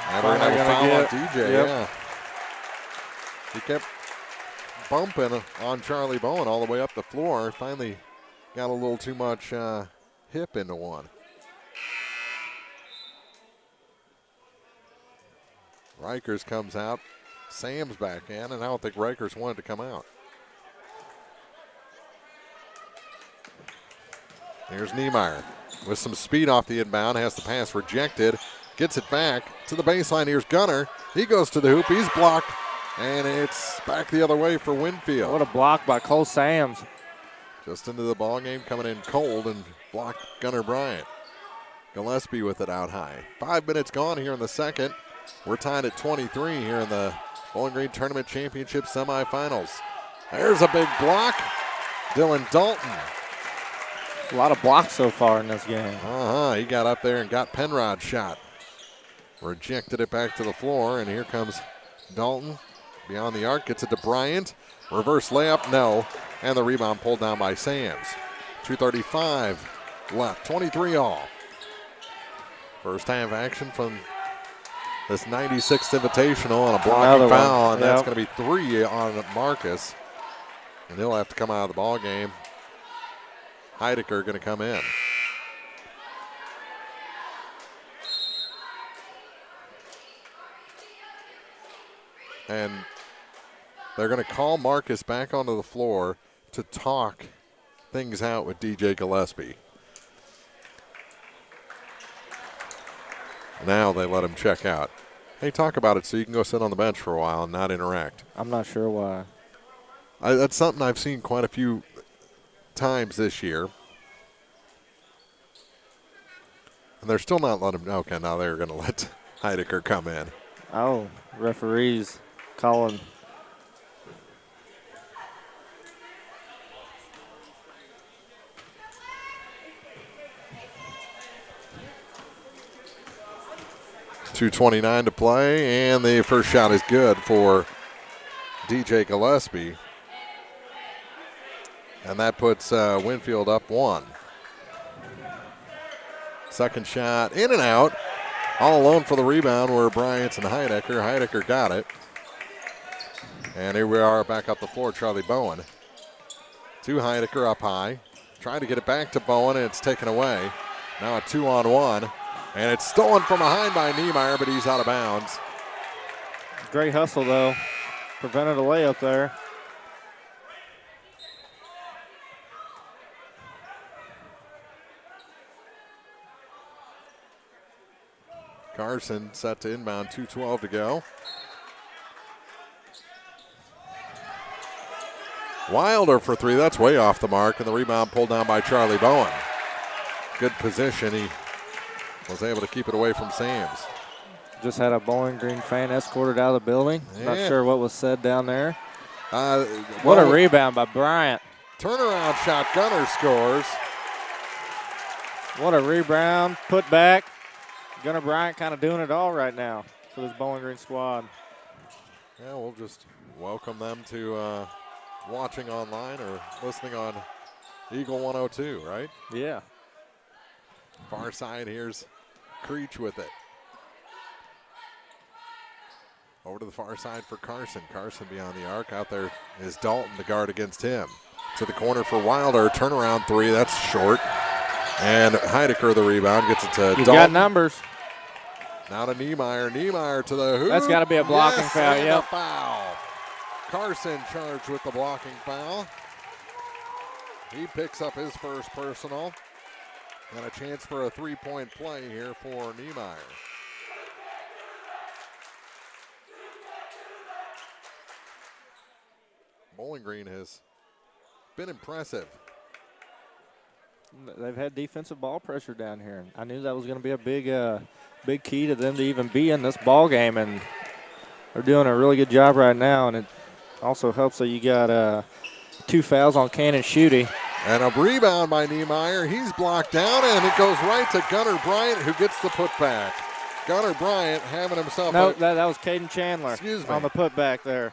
And we're going to have a foul on DJ. Yep. Yeah. He kept bumping on Charlie Bowen all the way up the floor. Finally got a little too much hip into one. Rikers comes out. Sam's back in, and I don't think Rikers wanted to come out. Here's Niemeyer with some speed off the inbound. Has the pass rejected. Gets it back to the baseline. Here's Gunner. He goes to the hoop. He's blocked. And it's back the other way for Winfield. What a block by Cole Sams. Just into the ball game, coming in cold and blocked Gunnar Bryant. Gillespie with it out high. 5 minutes gone here in the second. We're tied at 23 here in the Bowling Green Tournament Championship semifinals. There's a big block. Dylan Dalton A lot of blocks so far in this game. He got up there and got Penrod's shot. Rejected it back to the floor, and here comes Dalton. Beyond the arc, gets it to Bryant. Reverse layup, no. And the rebound pulled down by Sams. 2:35 left, 23 all. First half action from this 96th Invitational on a blocking foul, and that's going to be 3 on Marcus. And he'll have to come out of the ball game. Heidecker going to come in. And they're going to call Marcus back onto the floor to talk things out with DJ Gillespie. Now they let him check out. Hey, talk about it so you can go sit on the bench for a while and not interact. I'm not sure why. That's something I've seen quite a few times this year. And they're still not letting him. Okay, now they're going to let Heidecker come in. Oh, referees calling. .229 to play, and the first shot is good for DJ Gillespie. And that puts Winfield up 1. Second shot in and out. All alone for the rebound were Bryant and Heidecker. Heidecker got it. And here we are back up the floor, Charlie Bowen. To Heidecker up high. Trying to get it back to Bowen, and it's taken away. Now a 2-on-1. And it's stolen from behind by Niemeyer, but he's out of bounds. Great hustle, though. Prevented a layup there. Carson set to inbound, 2:12 to go. Wilder for 3, that's way off the mark, and the rebound pulled down by Charlie Bowen. Good position, he was able to keep it away from Sams. Just had a Bowling Green fan escorted out of the building. Yeah. Not sure what was said down there. What What a rebound by Bryant. Turnaround shot, Gunner scores. What a rebound, put back. Gunnar Bryant kind of doing it all right now for this Bowling Green squad. Yeah, we'll just welcome them to watching online or listening on Eagle 102, right? Yeah. Far side, here's Creech with it. Over to the far side for Carson. Carson beyond the arc. Out there is Dalton to guard against him. To the corner for Wilder. Turnaround 3. That's short. And Heidecker the rebound. Gets it to He's Dalton. got numbers. Now to Niemeyer. Niemeyer to the hoop. That's got to be a blocking foul. And Yep. a foul. Carson charged with the blocking foul. He picks up his first personal. And a chance for a three-point play here for Niemeyer. Bowling Green has been impressive. They've had defensive ball pressure down here. I knew that was going to be a big key to them to even be in this ball game, and they're doing a really good job right now. And it also helps that you got 2 fouls on Cannon Schutte. And a rebound by Niemeyer. He's blocked down, and it goes right to Gunnar Bryant, who gets the putback. Gunnar Bryant having himself No, that was Caden Chandler. Excuse me. On the putback there.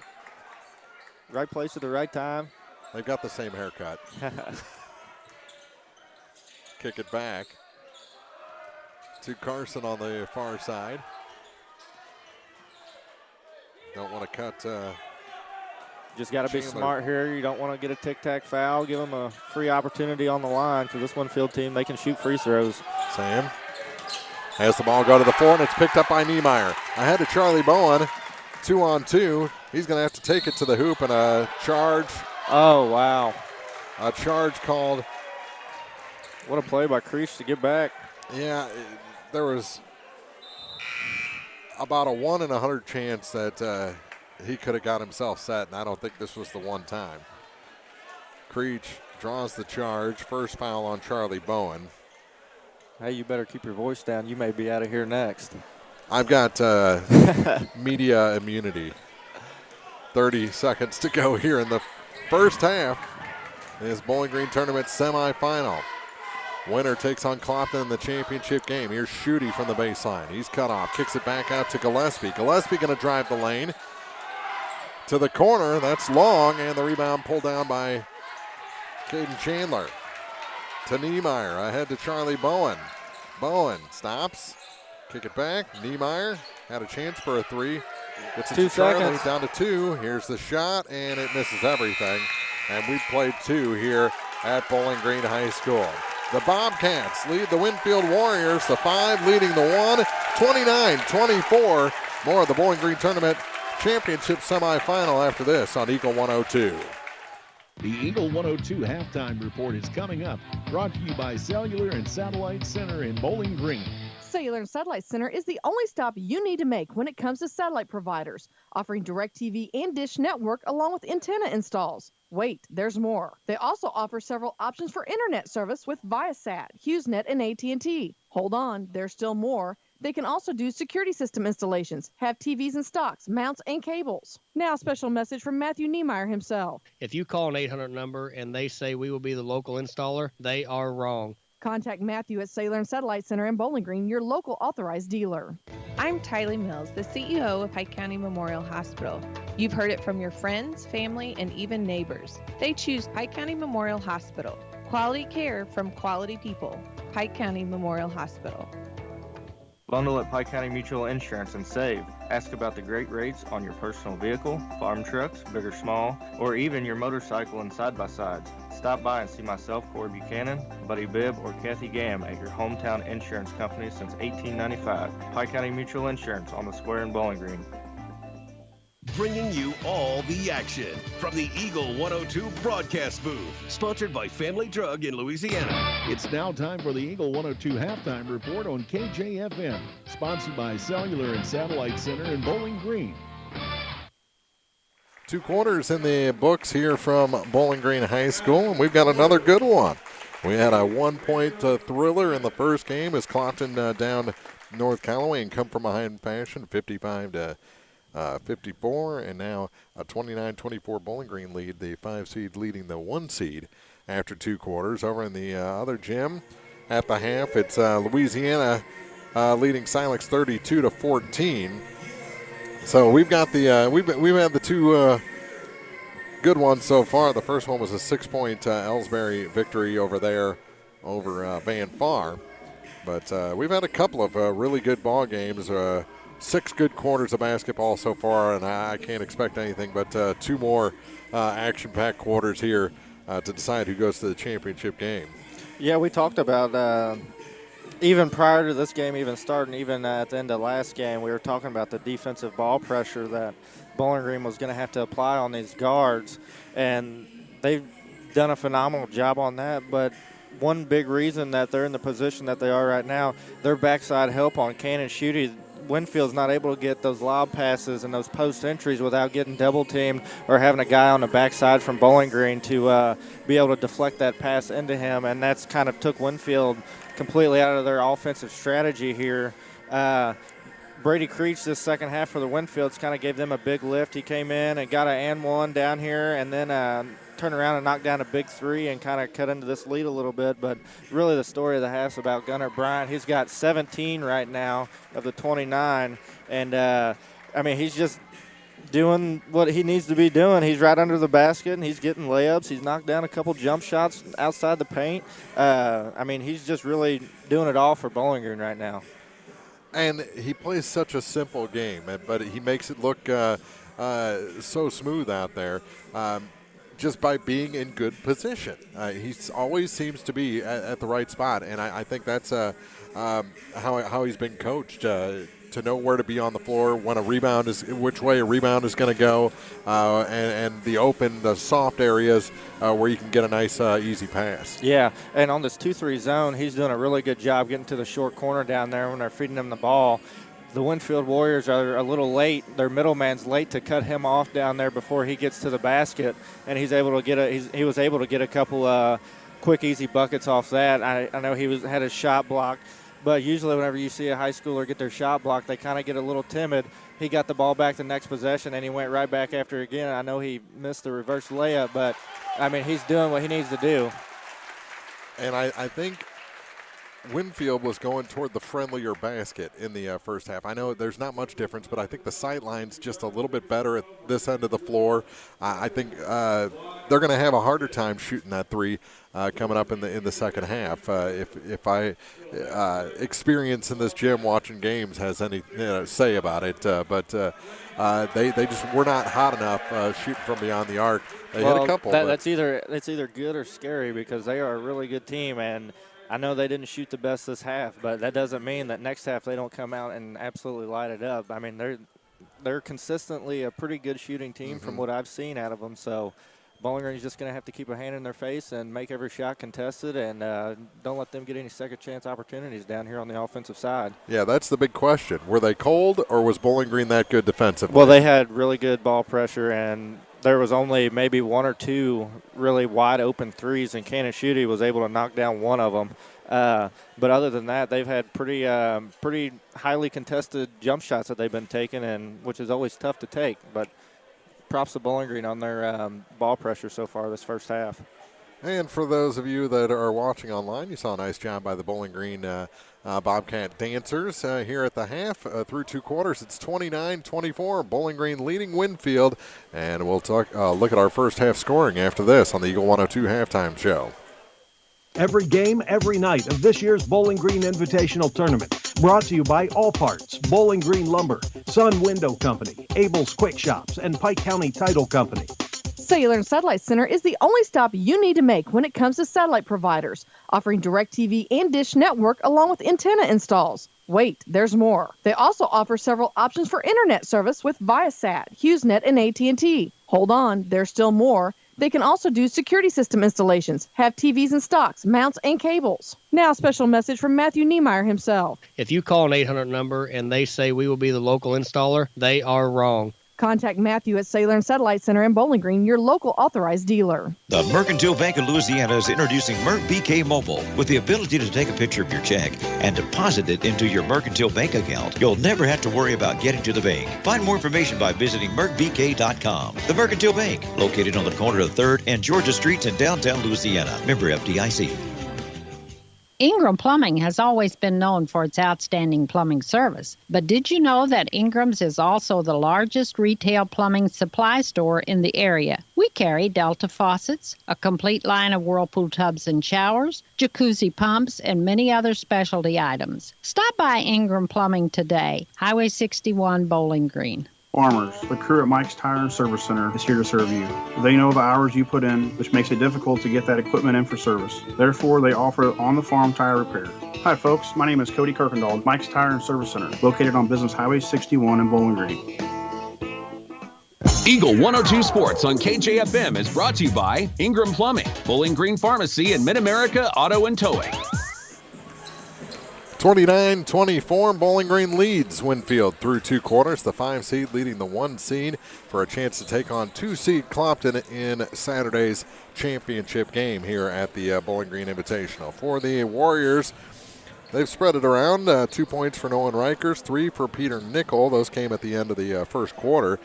Right place at the right time. They've got the same haircut. Kick it back to Carson on the far side. Don't want to cut. Just got to be Chandler. smart here. You don't want to get a tic-tac foul. Give them a free opportunity on the line. For this Winfield team, they can shoot free throws. Sam has the ball go to the floor, and it's picked up by Niemeyer. Ahead to Charlie Bowen. 2-on-2. He's going to have to take it to the hoop, and a charge. Oh, wow. A charge called. What a play by Creech to get back. Yeah, there was about a 1 in 100 chance that he could have got himself set, and I don't think this was the one time. Creech draws the charge. First foul on Charlie Bowen. Hey, you better keep your voice down. You may be out of here next. I've got media immunity. 30 seconds to go here in the first half. This Bowling Green Tournament semifinal. Winner takes on Clopton in the championship game. Here's Schutte from the baseline. He's cut off, kicks it back out to Gillespie. Gillespie going to drive the lane to the corner. That's long, and the rebound pulled down by Caden Chandler. To Niemeyer, ahead to Charlie Bowen. Bowen stops, kick it back. Niemeyer had a chance for a three. Gets it 2 to Charlie, seconds. down to 2. Here's the shot, and it misses everything. And we've played 2 here at Bowling Green High School. The Bobcats lead the Winfield Warriors, the 5 leading the 1, 29-24. More of the Bowling Green Tournament Championship semifinal after this on Eagle 102. The Eagle 102 halftime report is coming up, brought to you by Cellular and Satellite Center in Bowling Green. Cellular and Satellite Center is the only stop you need to make when it comes to satellite providers, offering DirecTV and Dish Network along with antenna installs. Wait, there's more. They also offer several options for internet service with Viasat, HughesNet, and AT&T. Hold on, there's still more. They can also do security system installations, have TVs in stocks, mounts, and cables. Now, a special message from Matthew Niemeyer himself. If you call an 800 number and they say we will be the local installer, they are wrong. Contact Matthew at Cellular and Satellite Center in Bowling Green, your local authorized dealer. I'm Tylee Mills, the CEO of Pike County Memorial Hospital. You've heard it from your friends, family, and even neighbors. They choose Pike County Memorial Hospital. Quality care from quality people. Pike County Memorial Hospital. Bundle at Pike County Mutual Insurance and save. Ask about the great rates on your personal vehicle, farm trucks, big or small, or even your motorcycle and side-by-sides. Stop by and see myself, Corey Buchanan, Buddy Bibb, or Kathy Gam at your hometown insurance company since 1895. Pike County Mutual Insurance on the square in Bowling Green. Bringing you all the action from the Eagle 102 broadcast booth, sponsored by Family Drug in Louisiana. It's now time for the Eagle 102 halftime report on KJFM, sponsored by Cellular and Satellite Center in Bowling Green. 2 quarters in the books here from Bowling Green High School, and we've got another good one. We had a 1-point thriller in the first game as Clopton down North Callaway and come from behind fashion, 55-54, and now a 29-24 Bowling Green lead, the 5 seed leading the 1 seed after 2 quarters. Over in the other gym at the half, it's Louisiana leading Silex 32-14. So we've got the we've had the 2 good ones so far. The first one was a 6-point Ellsbury victory over there over Van Far, but we've had a couple of really good ball games. 6 good quarters of basketball so far, and I can't expect anything but 2 more action-packed quarters here to decide who goes to the championship game. Yeah, we talked about even prior to this game even starting, even at the end of last game, we were talking about the defensive ball pressure that Bowling Green was going to have to apply on these guards, and they've done a phenomenal job on that. But one big reason that they're in the position that they are right now, their backside help on Cannon Schutte. Winfield's not able to get those lob passes and those post entries without getting double teamed or having a guy on the backside from Bowling Green to be able to deflect that pass into him, and that's kind of took Winfield completely out of their offensive strategy here. Brady Creech this second half for the Winfields kind of gave them a big lift. He came in and got an and one down here and then turned around and knocked down a big 3 and kind of cut into this lead a little bit. But really the story of the half is about Gunnar Bryant. He's got 17 right now of the 29. And, I mean, he's just doing what he needs to be doing. He's right under the basket, and he's getting layups. He's knocked down a couple jump shots outside the paint. I mean, he's just really doing it all for Bowling Green right now. And he plays such a simple game, but he makes it look so smooth out there just by being in good position. He always seems to be at the right spot, and I think that's how he's been coached, to know where to be on the floor, when a rebound is, which way a rebound is going to go, and the soft areas where you can get a nice, easy pass. Yeah, and on this 2-3 zone, he's doing a really good job getting to the short corner down there when they're feeding him the ball. The Winfield Warriors are a little late. Their middleman's late to cut him off down there before he gets to the basket, and he's able to get he was able to get a couple quick, easy buckets off that. I know he had his shot blocked. But usually whenever you see a high schooler get their shot blocked, they kind of get a little timid. He got the ball back the next possession, and he went right back after again. I know he missed the reverse layup, but, I mean, he's doing what he needs to do. And I think Winfield was going toward the friendlier basket in the first half. I know there's not much difference, but I think the sight line's just a little bit better at this end of the floor. I think they're going to have a harder time shooting that three coming up in the second half. If I experience in this gym watching games has any say about it, but they just were not hot enough shooting from beyond the arc. They hit a couple. That's either good or scary because they are a really good team, and I know they didn't shoot the best this half, but that doesn't mean that next half they don't come out and absolutely light it up. I mean, they're consistently a pretty good shooting team from what I've seen out of them. So Bowling Green's just going to have to keep a hand in their face and make every shot contested, and don't let them get any second chance opportunities down here on the offensive side. Yeah, that's the big question. Were they cold, or was Bowling Green that good defensively? Well, they had really good ball pressure, and there was only maybe one or two really wide open threes, and Cannon Schutte was able to knock down one of them. But other than that, they've had pretty highly contested jump shots that they've been taking, and which is always tough to take. But props to Bowling Green on their ball pressure so far this first half. And for those of you that are watching online, you saw a nice job by the Bowling Green Bobcat dancers here at the half. Through two quarters, it's 29-24. Bowling Green leading Winfield. And we'll look at our first half scoring after this on the Eagle 102 halftime show. Every game, every night of this year's Bowling Green Invitational Tournament. Brought to you by All Parts, Bowling Green Lumber, Sun Window Company, Abel's Quick Shops, and Pike County Title Company. Cellular Satellite Center is the only stop you need to make when it comes to satellite providers, offering DirecTV and Dish Network along with antenna installs. Wait, there's more. They also offer several options for internet service with Viasat, HughesNet, and AT&T. Hold on, there's still more. They can also do security system installations, have TVs in stocks, mounts, and cables. Now, a special message from Matthew Niemeyer himself. If you call an 800 number and they say we will be the local installer, they are wrong. Contact Matthew at Cellular and Satellite Center in Bowling Green, your local authorized dealer. The Mercantile Bank of Louisiana is introducing Merc BK Mobile with the ability to take a picture of your check and deposit it into your Mercantile Bank account. You'll never have to worry about getting to the bank. Find more information by visiting mercbk.com. The Mercantile Bank, located on the corner of 3rd and Georgia Streets in downtown Louisiana. Member FDIC. Ingram Plumbing has always been known for its outstanding plumbing service. But did you know that Ingram's is also the largest retail plumbing supply store in the area? We carry Delta faucets, a complete line of Whirlpool tubs and showers, jacuzzi pumps, and many other specialty items. Stop by Ingram Plumbing today, Highway 61, Bowling Green. Farmers, the crew at Mike's Tire and Service Center is here to serve you. They know the hours you put in, which makes it difficult to get that equipment in for service. Therefore, they offer on-the-farm tire repair. Hi, folks. My name is Cody Kirkendall, Mike's Tire and Service Center, located on Business Highway 61 in Bowling Green. Eagle 102 Sports on KJFM is brought to you by Ingram Plumbing, Bowling Green Pharmacy, and Mid-America Auto and Towing. 29-24, Bowling Green leads Winfield through two quarters. The 5 seed leading the 1 seed for a chance to take on 2 seed Clopton in Saturday's championship game here at the Bowling Green Invitational. For the Warriors, they've spread it around. 2 points for Nolan Rikers, 3 for Peter Nickel. Those came at the end of the first quarter.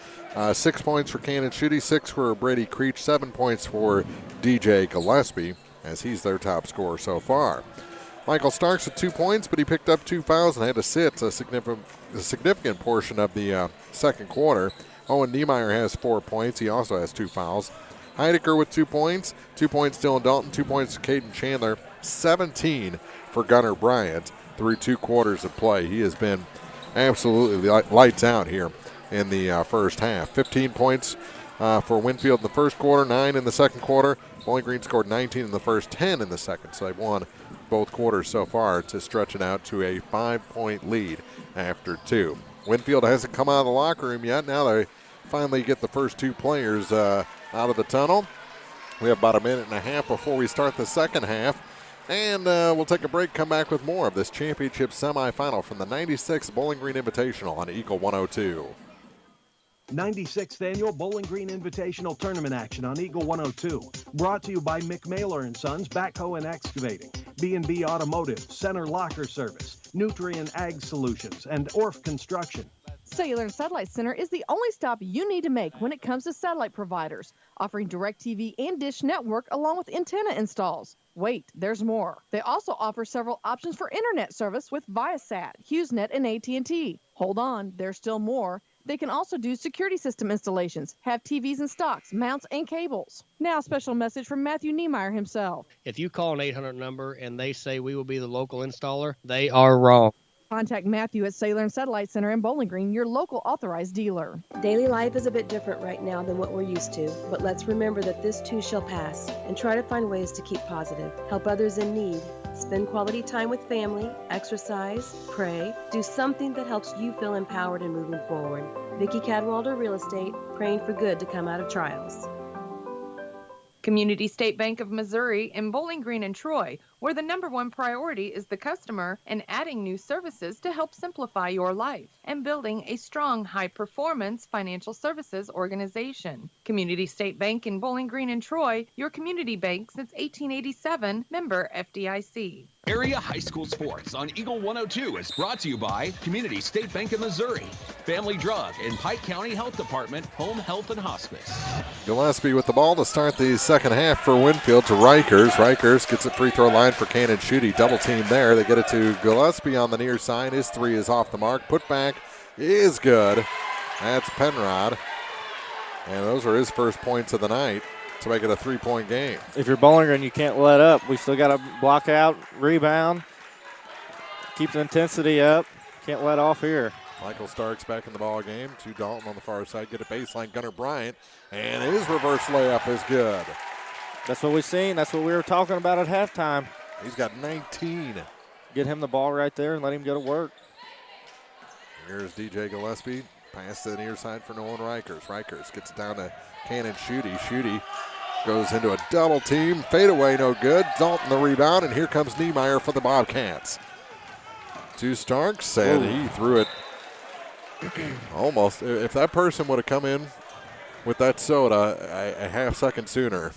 6 points for Cannon Schutte, 6 for Brady Creech, 7 points for DJ Gillespie, as he's their top scorer so far. Michael Starks with 2 points, but he picked up 2 fouls and had to sit a significant portion of the second quarter. Owen Niemeyer has 4 points. He also has 2 fouls. Heidecker with 2 points. 2 points Dylan Dalton, 2 points Caden Chandler, 17 for Gunnar Bryant through 2 quarters of play. He has been absolutely lights out here in the first half. 15 points for Winfield in the first quarter, 9 in the second quarter. Bowling Green scored 19 in the first, 10 in the second, so they've won both quarters so far to stretch it out to a 5-point lead after 2. Winfield hasn't come out of the locker room yet. Now they finally get the first 2 players out of the tunnel. We have about a minute and a half before we start the second half. And we'll take a break, come back with more of this championship semifinal from the 96th Bowling Green Invitational on Eagle 102. 96th Annual Bowling Green Invitational Tournament action on Eagle 102. Brought to you by McMailer & Sons Backhoe and Excavating, B&B Automotive, Center Locker Service, Nutrien Ag Solutions, and Orff Construction. Cellular and Satellite Center is the only stop you need to make when it comes to satellite providers, offering DirecTV and Dish Network along with antenna installs. Wait, there's more. They also offer several options for internet service with Viasat, HughesNet, and AT&T. Hold on, there's still more. They can also do security system installations, have TVs in stocks, mounts, and cables. Now, a special message from Matthew Niemeyer himself. If you call an 800 number and they say we will be the local installer, they are wrong. Contact Matthew at Cellular and Satellite Center in Bowling Green, your local authorized dealer. Daily life is a bit different right now than what we're used to, but let's remember that this too shall pass and try to find ways to keep positive, help others in need, spend quality time with family, exercise, pray, do something that helps you feel empowered and moving forward. Vicki Cadwalder Real Estate, praying for good to come out of trials. Community State Bank of Missouri in Bowling Green and Troy, where the #1 priority is the customer and adding new services to help simplify your life and building a strong, high-performance financial services organization. Community State Bank in Bowling Green and Troy, your community bank since 1887, member FDIC. Area high school sports on Eagle 102 is brought to you by Community State Bank of Missouri, Family Drug, and Pike County Health Department, Home Health and Hospice. Gillespie with the ball to start the second half for Winfield to Rikers. Rikers gets a free throw line for Cannon Schutte. Double team there. They get it to Gillespie on the near side. His three is off the mark. Put back is good. That's Penrod. And those are his first points of the night to make it a 3-point game. If you're Bowling Green, you can't let up. We still got to block out, rebound, keep the intensity up. Can't let off here. Michael Starks back in the ball game. To Dalton on the far side. Get a baseline. Gunnar Bryant. And his reverse layup is good. That's what we've seen. That's what we were talking about at halftime. He's got 19. Get him the ball right there and let him go to work. Here's DJ Gillespie. Pass to the near side for Nolan Rikers. Rikers gets it down to Cannon Schutte. Schutte goes into a double team. Fadeaway, no good. Dalton the rebound, and here comes Niemeyer for the Bobcats. To Starks, and he threw it almost. If that person would have come in with that soda a half second sooner,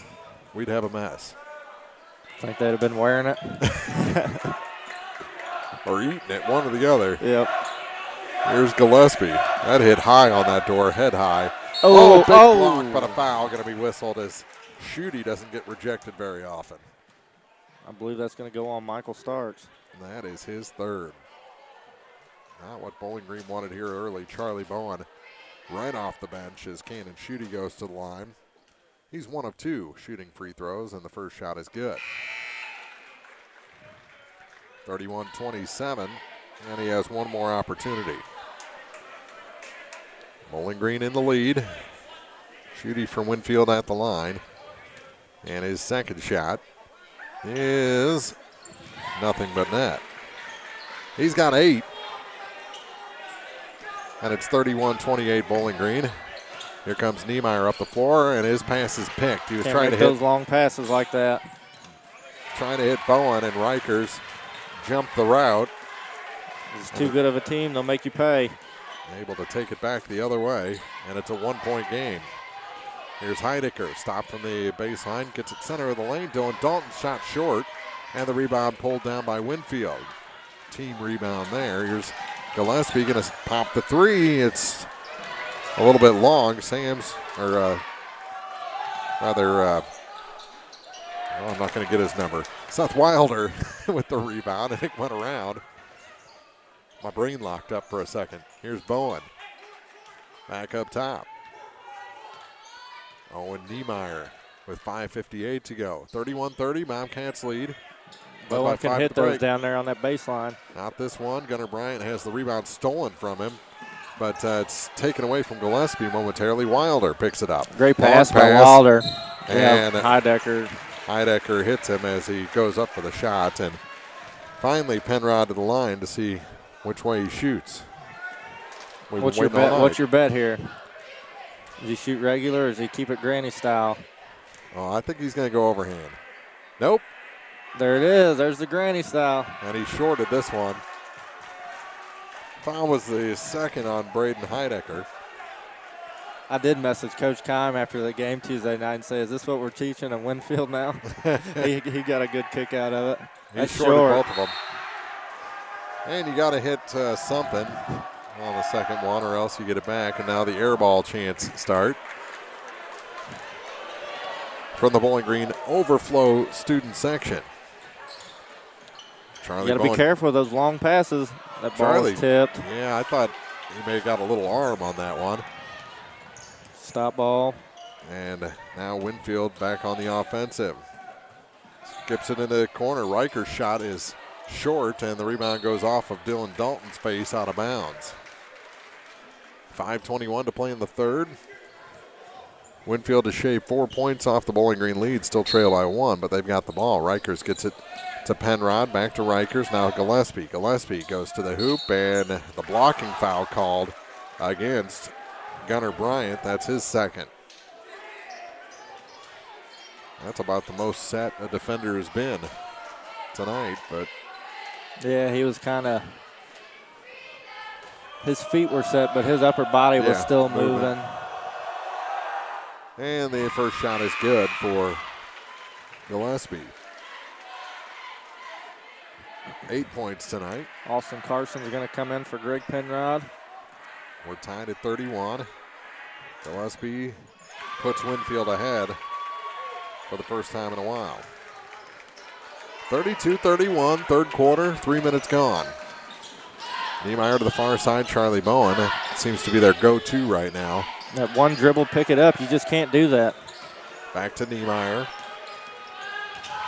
we'd have a mess. Think they'd have been wearing it? Or eating it, one or the other. Yep. Here's Gillespie. That hit high on that door, head high. Big block, but a foul going to be whistled as Schutte doesn't get rejected very often. I believe that's going to go on Michael Starks. And that is his third. Not what Bowling Green wanted here early. Charlie Bowen right off the bench as Cannon Schutte goes to the line. He's 1 of 2 shooting free throws, and the first shot is good. 31-27, and he has one more opportunity. Bowling Green in the lead. Schutte from Winfield at the line. And his second shot is nothing but net. He's got 8. And it's 31-28 Bowling Green. Here comes Niemeyer up the floor, and his pass is picked. He was trying to hit those long passes like that. Trying to hit Bowen, and Rikers jumped the route. It's too good of a team. They'll make you pay. Able to take it back the other way, and it's a 1-point game. Here's Heidecker, stopped from the baseline, gets it center of the lane. Dylan Dalton shot short, and the rebound pulled down by Winfield. Team rebound there. Here's Gillespie going to pop the three. It's a little bit long. I'm not going to get his number. Seth Wilder with the rebound, and it went around. My brain locked up for a second. Here's Bowen. Back up top. Owen Niemeyer with 5:58 to go. 31-30, Bobcats lead. Bowen can hit those down there on that baseline. Not this one. Gunnar Bryant has the rebound stolen from him, but it's taken away from Gillespie momentarily. Wilder picks it up. Great pass by Wilder. And Heidecker hits him as he goes up for the shot. And finally, Penrod to the line to see which way he shoots. What's your bet? What's your bet here? Does he shoot regular or does he keep it granny style? Oh, I think he's going to go overhand. Nope. There it is. There's the granny style. And he shorted this one. Foul was the second on Braden Heidecker. I did message Coach Keim after the game Tuesday night and say, is this what we're teaching in Winfield now? he got a good kick out of it. He shorted both of them. And you got to hit something. on the second one, or else you get it back. And now the air ball chants start. From the Bowling Green overflow student section. Charlie You got to Bowen. be careful with those long passes. That ball Charlie, is tipped. Yeah, I thought he may have got a little arm on that one. Stop ball. And now Winfield back on the offensive. Skips it into the corner. Riker's shot is short, and the rebound goes off of Dylan Dalton's face out of bounds. 5:21 to play in the third. Winfield has shaved 4 points off the Bowling Green lead, still trail by 1, but they've got the ball. Rikers gets it to Penrod, back to Rikers, now Gillespie. Gillespie goes to the hoop, and the blocking foul called against Gunnar Bryant. That's his second. That's about the most set a defender has been tonight, but. Yeah, he was kind of, his feet were set, but his upper body was still moving. And the first shot is good for Gillespie. 8 points tonight. Austin Carson's going to come in for Greg Penrod. We're tied at 31. Gillespie puts Winfield ahead for the first time in a while. 32-31, third quarter, 3 minutes gone. Niemeyer to the far side, Charlie Bowen. That seems to be their go-to right now. That one dribble, pick it up. You just can't do that. Back to Niemeyer.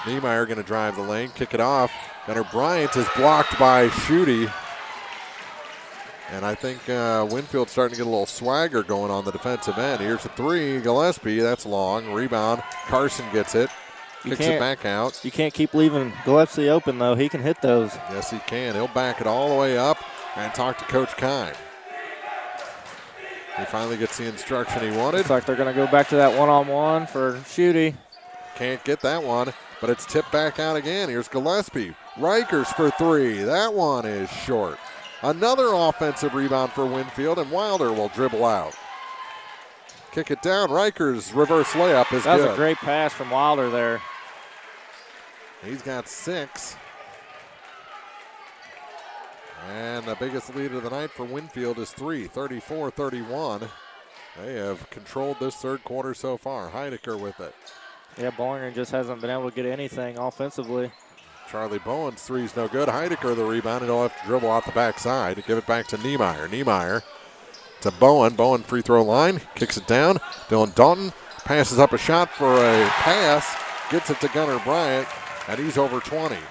Niemeyer going to drive the lane, kick it off. Gunnar Bryant is blocked by Schutte. And I think Winfield's starting to get a little swagger going on the defensive end. Here's a three, Gillespie, that's long. Rebound, Carson gets it, kicks it back out. You can't keep leaving Gillespie open, though. He can hit those. Yes, he can. He'll back it all the way up and talk to Coach Kime. He finally gets the instruction he wanted. Looks like they're going to go back to that one-on-one for Schutte. Can't get that one, but it's tipped back out again. Here's Gillespie. Rikers for three. That one is short. Another offensive rebound for Winfield, and Wilder will dribble out. Kick it down. Rikers' reverse layup is good. That was a great pass from Wilder there. He's got 6. And the biggest lead of the night for Winfield is 3, 34-31. They have controlled this third quarter so far. Heidecker with it. Yeah, Bowling Green just hasn't been able to get anything offensively. Charlie Bowen's three's no good. Heidecker the rebound, and he'll have to dribble out the backside to give it back to Niemeyer. Niemeyer to Bowen. Bowen free throw line, kicks it down. Dylan Dalton passes up a shot for a pass, gets it to Gunnar Bryant, and he's over 20. It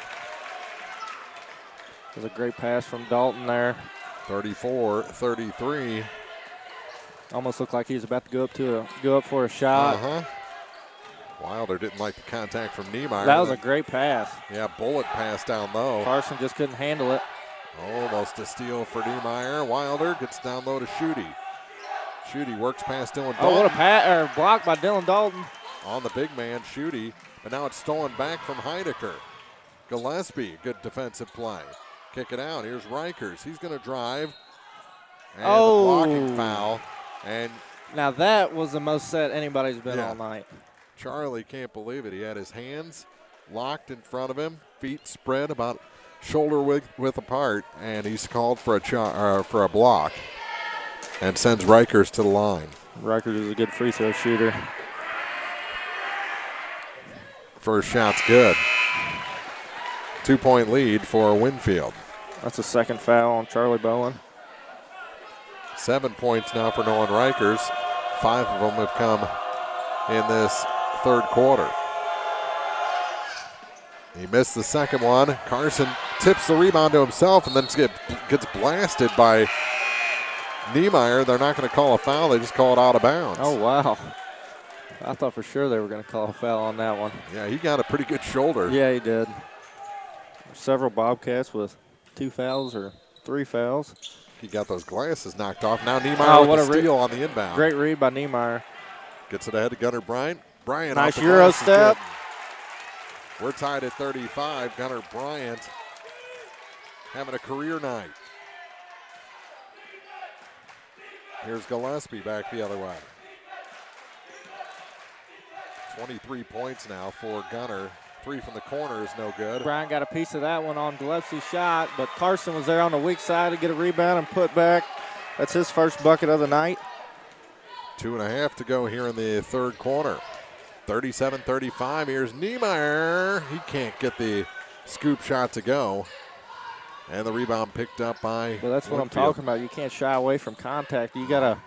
was a great pass from Dalton there. 34-33. Almost looked like he was about to go up for a shot. Wilder didn't like the contact from Niemeyer. That was a great pass. Yeah, bullet pass down low. Carson just couldn't handle it. Almost a steal for Niemeyer. Wilder gets down low to Schutte. Schutte works past Dylan Dalton. Oh, what a block by Dylan Dalton. On the big man, Schutte. But now it's stolen back from Heidecker. Gillespie, good defensive play. Kick it out. Here's Rikers. He's going to drive. And the blocking foul. And now that was the most set anybody's been all night. Charlie can't believe it. He had his hands locked in front of him, feet spread about shoulder width apart, and he's called for a block and sends Rikers to the line. Rikers is a good free throw shooter. First shot's good. 2-point lead for Winfield. That's a second foul on Charlie Bowen. 7 points now for Nolan Rikers. 5 of them have come in this third quarter. He missed the second one. Carson tips the rebound to himself and then gets blasted by Niemeyer. They're not going to call a foul. They just call it out of bounds. Oh, wow. I thought for sure they were going to call a foul on that one. Yeah, he got a pretty good shoulder. Yeah, he did. Several Bobcats with 2 fouls or 3 fouls. He got those glasses knocked off. Now Niemeyer with a steal on the inbound. Great read by Niemeyer. Gets it ahead to Gunnar Bryant. Bryant nice off the Euro step. We're tied at 35. Gunnar Bryant having a career night. Here's Gillespie back the other way. 23 points now for Gunnar. 3 from the corner is no good. Bryant got a piece of that one on Gillespie's shot, but Carson was there on the weak side to get a rebound and put back. That's his first bucket of the night. 2.5 to go here in the third quarter. 37-35. Here's Niemeyer. He can't get the scoop shot to go. And the rebound picked up by Well, that's what I'm talking about. You can't shy away from contact. You gotta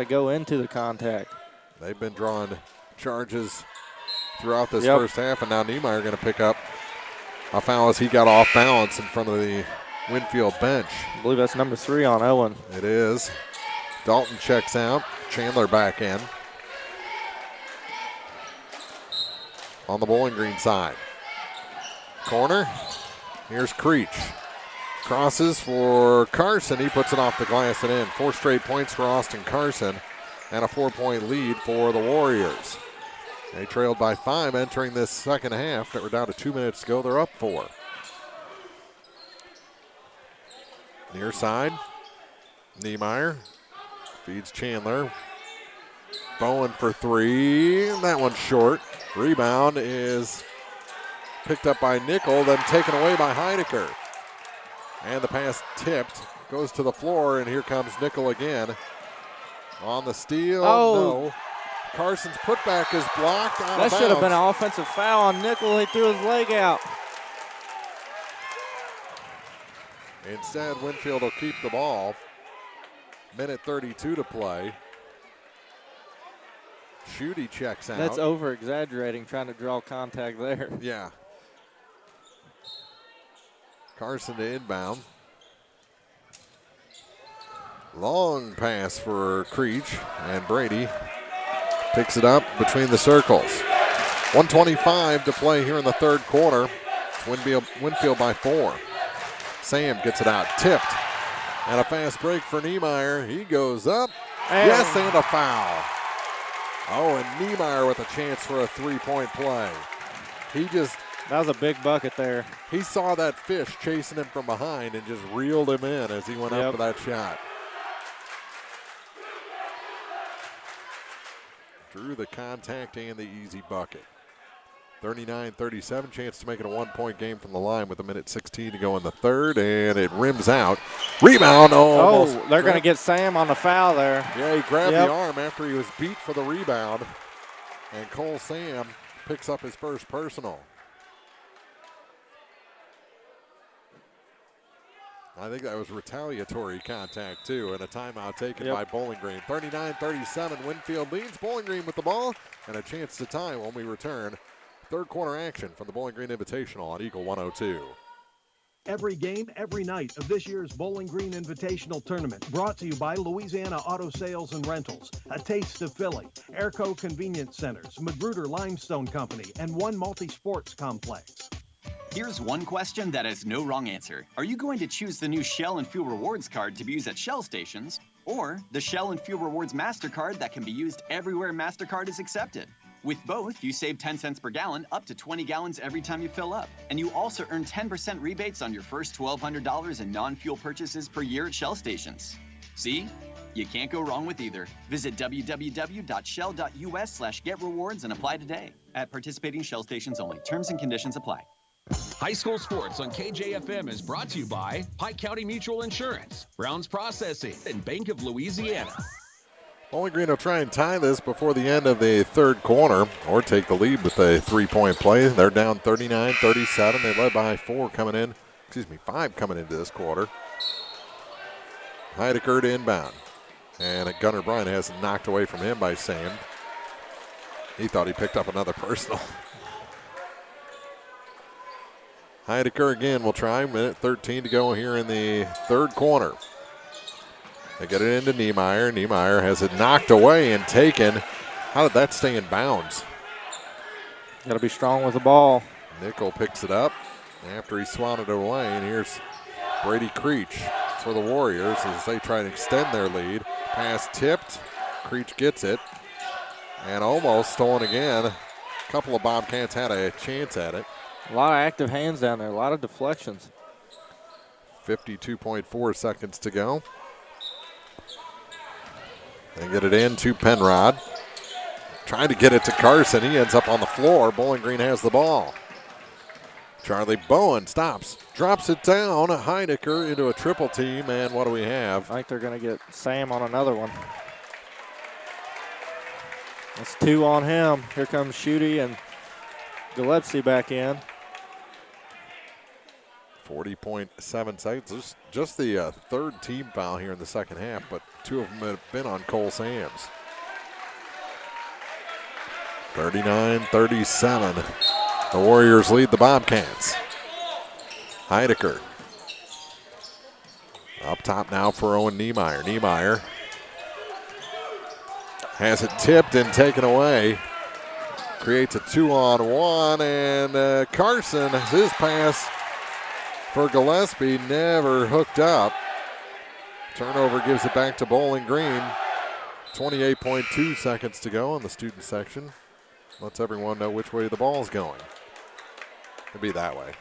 go into the contact. They've been drawing charges throughout this first half, and now Niemeyer going to pick up a foul as he got off balance in front of the Winfield bench. I believe that's number 3 on Owen. It is. Dalton checks out. Chandler back in. On the Bowling Green side. Corner. Here's Creech. Crosses for Carson. He puts it off the glass and in. 4 straight points for Austin Carson and a 4-point lead for the Warriors. They trailed by 5 entering this second half. That were down to 2 minutes to go. They're up 4. Near side. Niemeyer feeds Chandler. Bowen for 3. And that one's short. Rebound is picked up by Nickel, then taken away by Heidecker. And the pass tipped, goes to the floor, and here comes Nickel again. On the steal, no. Carson's putback is blocked out of bounds. That should have been an offensive foul on Nickel. He threw his leg out. Instead, Winfield will keep the ball. Minute 32 to play. Schutte checks out. That's over-exaggerating, trying to draw contact there. Yeah. Carson to inbound. Long pass for Creech, and Brady picks it up between the circles. 1:25 to play here in the third quarter. It's Winfield by 4. Sam gets it out, tipped, and a fast break for Niemeyer. He goes up, yes, and a foul. Oh, and Niemeyer with a chance for a 3-point play. That was a big bucket there. He saw that fish chasing him from behind and just reeled him in as he went up for that shot. Drew the contact and the easy bucket. 39-37, chance to make it a 1-point game from the line with 1:16 to go in the third, and it rims out. Rebound, they're going to get Sam on the foul there. Yeah, he grabbed the arm after he was beat for the rebound, and Cole Sam picks up his first personal. I think that was retaliatory contact, too, and a timeout taken by Bowling Green. 39-37, Winfield leads. Bowling Green with the ball and a chance to tie when we return. Third quarter action from the Bowling Green Invitational on Eagle 102. Every game, every night of this year's Bowling Green Invitational Tournament, brought to you by Louisiana Auto Sales and Rentals, A Taste of Philly, Airco Convenience Centers, Magruder Limestone Company, and One Multi-Sports Complex. Here's one question that has no wrong answer. Are you going to choose the new Shell and Fuel Rewards card to be used at Shell stations, or the Shell and Fuel Rewards MasterCard that can be used everywhere MasterCard is accepted? With both, you save 10 cents per gallon, up to 20 gallons every time you fill up. And you also earn 10% rebates on your first $1,200 in non-fuel purchases per year at Shell stations. See? You can't go wrong with either. Visit www.shell.us/getrewards and apply today. At participating Shell stations only. Terms and conditions apply. High School Sports on KJFM is brought to you by Pike County Mutual Insurance, Browns Processing, and Bank of Louisiana. Bowling Green will try and tie this before the end of the third quarter or take the lead with a 3-point play. They're down 39-37. They led by 5 coming into this quarter. Heidecker to inbound. And Gunnar Bryan has it knocked away from him by Sam. He thought he picked up another personal. Heidecker again will try. Minute 13 to go here in the third quarter. They get it into Niemeyer. Niemeyer has it knocked away and taken. How did that stay in bounds? Got to be strong with the ball. Nickel picks it up after he swatted it away. And here's Brady Creech for the Warriors as they try to extend their lead. Pass tipped. Creech gets it. And almost stolen again. A couple of Bobcats had a chance at it. A lot of active hands down there, a lot of deflections. 52.4 seconds to go. They get it in to Penrod. Trying to get it to Carson. He ends up on the floor. Bowling Green has the ball. Charlie Bowen stops, drops it down. Heidecker into a triple team, and what do we have? I think they're going to get Sam on another one. That's 2 on him. Here comes Schutte and Gillespie back in. 40.7 seconds. Just the third team foul here in the second half, but 2 of them have been on Cole Sams. 39-37. The Warriors lead the Bobcats. Heidecker. Up top now for Owen Niemeyer. Niemeyer has it tipped and taken away. Creates a 2-on-1, and Carson, his pass for Gillespie never hooked up. Turnover gives it back to Bowling Green. 28.2 seconds to go in the student section. Lets everyone know which way the ball's going. It'll be that way.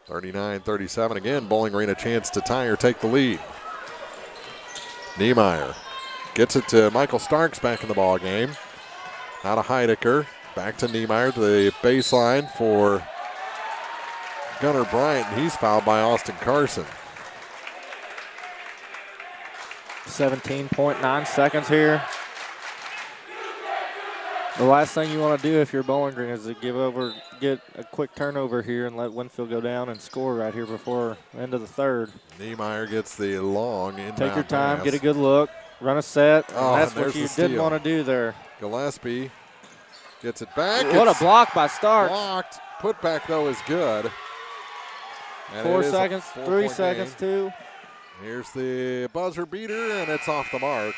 39-37 again. Bowling Green a chance to tie or take the lead. Niemeyer gets it to Michael Starks back in the ball game. Out of Heidecker. Back to Niemeyer to the baseline for Gunnar Bryant. He's fouled by Austin Carson. 17.9 seconds here. The last thing you want to do if you're Bowling Green is to get a quick turnover here and let Winfield go down and score right here before the end of the third. Niemeyer gets the long inbound Take your time, pass. get a good look, run a set. Oh, and that's and what there's you the didn't steal. want to do there. Gillespie gets it back. What It's a block by Starks. blocked. Put back, though, is good. And 4 it is a seconds, 4-point 3 seconds, game. 2. Here's the buzzer beater, and it's off the mark.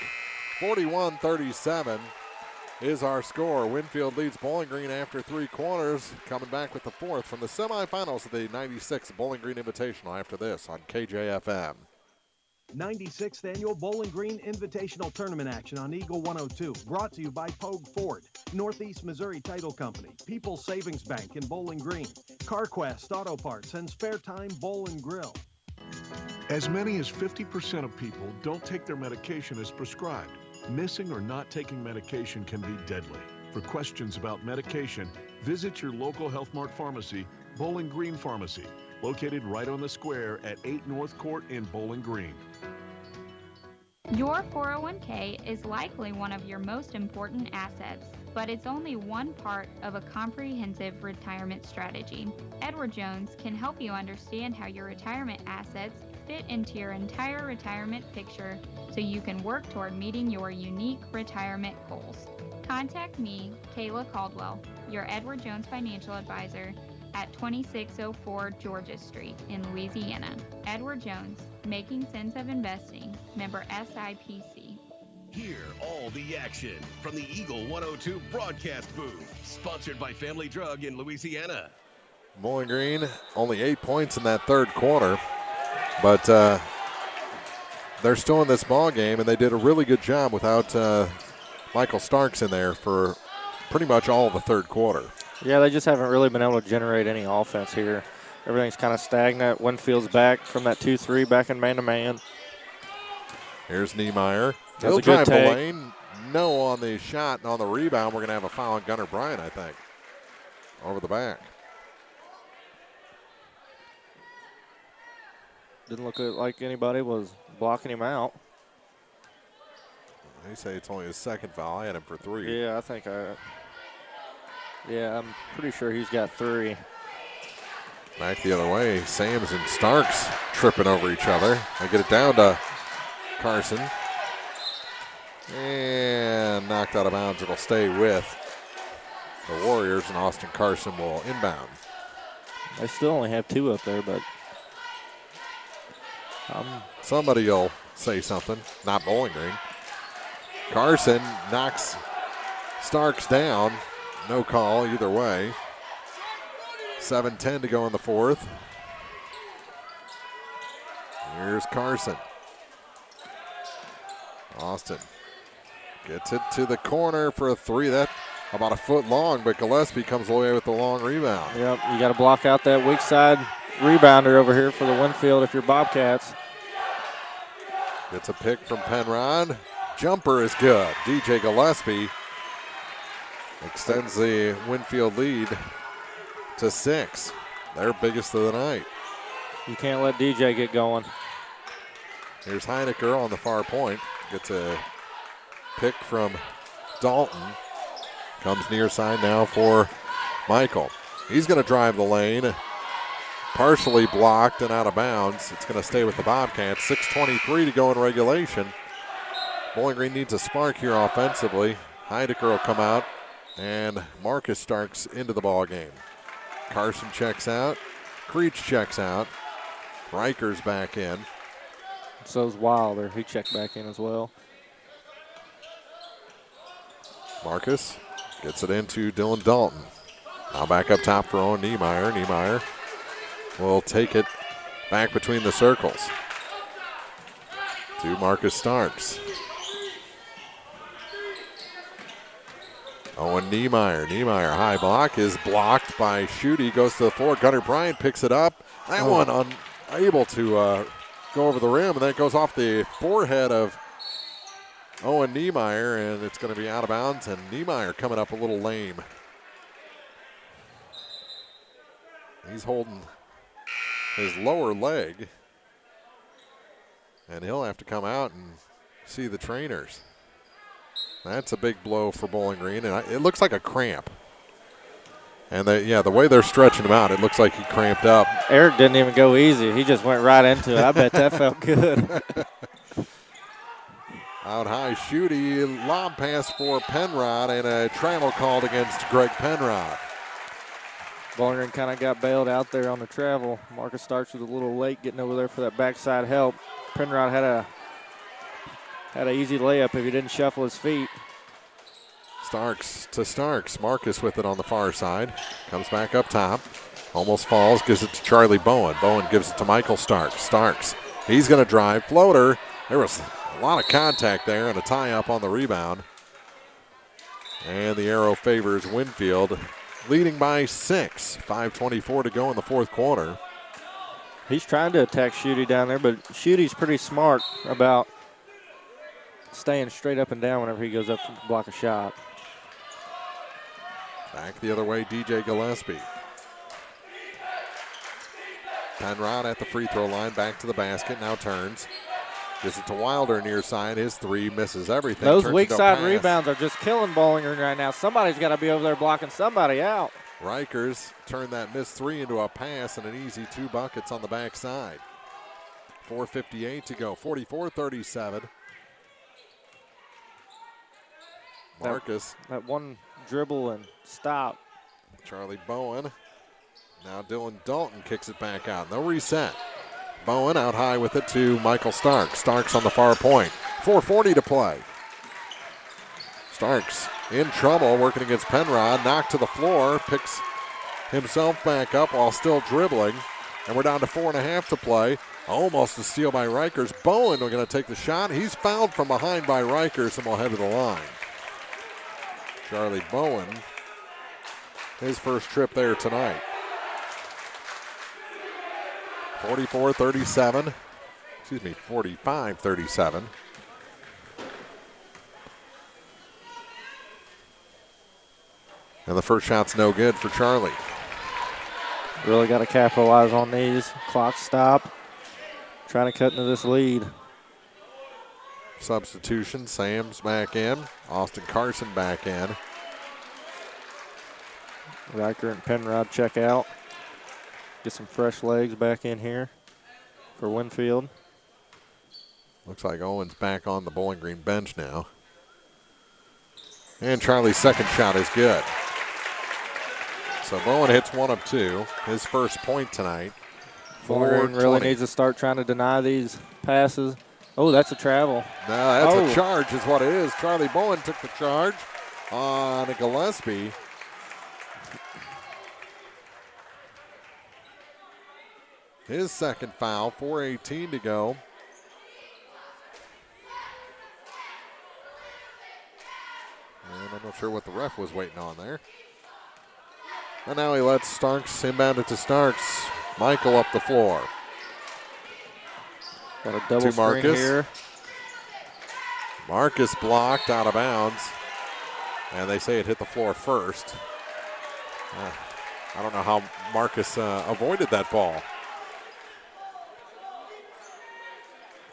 41-37 is our score. Winfield leads Bowling Green after 3 quarters, coming back with the 4th from the semifinals of the 96th Bowling Green Invitational after this on KJFM. 96th Annual Bowling Green Invitational Tournament action on Eagle 102. Brought to you by Pogue Ford, Northeast Missouri Title Company, People's Savings Bank in Bowling Green, CarQuest Auto Parts, and Spare Time Bowl and Grill. As many as 50% of people don't take their medication as prescribed. Missing or not taking medication can be deadly. For questions about medication, visit your local Health Mart pharmacy, Bowling Green Pharmacy, located right on the square at 8 North Court in Bowling Green. Your 401k is likely one of your most important assets, but it's only one part of a comprehensive retirement strategy. Edward Jones can help you understand how your retirement assets fit into your entire retirement picture so you can work toward meeting your unique retirement goals. Contact me, Kayla Caldwell, your Edward Jones financial advisor, at 2604 Georgia Street in Louisiana. Edward Jones, making sense of investing, member SIPC. Hear all the action from the Eagle 102 broadcast booth, sponsored by Family Drug in Louisiana. Bowling Green only 8 points in that third quarter, but they're still in this ball game, and they did a really good job without Michael Starks in there for pretty much all of the third quarter. Yeah, they just haven't really been able to generate any offense here. Everything's kind of stagnant. Winfield's back from that 2-3, back in man-to-man. Here's Niemeyer. That's He'll a good drive the take. lane. No on the shot, and on the rebound, we're going to have a foul on Gunnar Bryant, I think, over the back. Didn't look like anybody was blocking him out. They say it's only his second foul. I had him for 3. Yeah, I'm pretty sure he's got 3. Back the other way. Sams and Starks tripping over each other. They get it down to Carson. And knocked out of bounds. It'll stay with the Warriors, and Austin Carson will inbound. They still only have 2 up there, but somebody will say something. Not Bowling Green. Carson knocks Starks down. No call either way. 7:10 to go in the fourth. Here's Carson. Austin gets it to the corner for a 3. That about a foot long, but Gillespie comes away with the long rebound. Yep, you got to block out that weak side rebounder over here for the Winfield if you're Bobcats. Gets a pick from Penrod. Jumper is good. DJ Gillespie extends the Winfield lead to 6. Their biggest of the night. You can't let DJ get going. Here's Heinecker on the far point. Gets a pick from Dalton. Comes near side now for Michael. He's going to drive the lane. Partially blocked and out of bounds. It's going to stay with the Bobcats. 6:23 to go in regulation. Bowling Green needs a spark here offensively. Heidecker will come out, and Marcus Starks into the ball game. Carson checks out. Creech checks out. Riker's back in. So's Wilder. He checked back in as well. Marcus gets it into Dylan Dalton. Now back up top for Owen Niemeyer. Niemeyer will take it back between the circles to Marcus Starks. Owen Niemeyer. Niemeyer, high block, is blocked by Schutte. Goes to the floor. Gunnar Bryant picks it up. That one unable to go over the rim, and then it goes off the forehead of Owen Niemeyer, and it's going to be out of bounds, and Niemeyer coming up a little lame. He's holding his lower leg, and he'll have to come out and see the trainers. That's a big blow for Bowling Green, and it looks like a cramp. And the way they're stretching him out, it looks like he cramped up. Eric didn't even go easy. He just went right into it. I bet that felt good. Out high, Schutte, lob pass for Penrod, and a travel called against Greg Penrod. Bowling Green kind of got bailed out there on the travel. Marcus Starks was a little late getting over there for that backside help. Penrod had an easy layup if he didn't shuffle his feet. Starks to Starks. Marcus with it on the far side. Comes back up top. Almost falls. Gives it to Charlie Bowen. Bowen gives it to Michael Starks. Starks. He's going to drive. Floater. There was a lot of contact there and a tie-up on the rebound. And the arrow favors Winfield, leading by 6. 5:24 to go in the fourth quarter. He's trying to attack Schutte down there, but Schutte's pretty smart about staying straight up and down whenever he goes up to block a shot. Back the other way, DJ Gillespie. Penrod at the free throw line, back to the basket, now turns. Gives it to Wilder near side. His three misses everything. Those weak side rebounds are just killing Bowling Green right now. Somebody's got to be over there blocking somebody out. Rikers turned that missed three into a pass and an easy 2 buckets on the backside. 4:58 to go, 44-37. Marcus. That one dribble and stop. Charlie Bowen. Now Dylan Dalton kicks it back out. No reset. Bowen out high with it to Michael Starks. Starks on the far point. 4:40 to play. Starks in trouble working against Penrod. Knocked to the floor. Picks himself back up while still dribbling. And we're down to 4.5 to play. Almost a steal by Rikers. Bowen are going to take the shot. He's fouled from behind by Rikers and will head to the line. Charlie Bowen, his first trip there tonight. 45-37. And the first shot's no good for Charlie. Really got to capitalize on these. Clock stop. Trying to cut into this lead. Substitution. Sam's back in. Austin Carson back in. Riker and Penrod check out. Get some fresh legs back in here for Winfield. Looks like Owen's back on the Bowling Green bench now. And Charlie's second shot is good. So Bowen hits 1 of 2. His first point tonight. Bowling Green really needs to start trying to deny these passes. Oh, that's a travel. No, that's a charge is what it is. Charlie Bowen took the charge on Gillespie. His second foul, 4:18 to go. And I'm not sure what the ref was waiting on there. And now he lets Starks inbound it to Starks. Michael up the floor. Got a double screen here. Marcus blocked out of bounds. And they say it hit the floor first. I don't know how Marcus avoided that ball.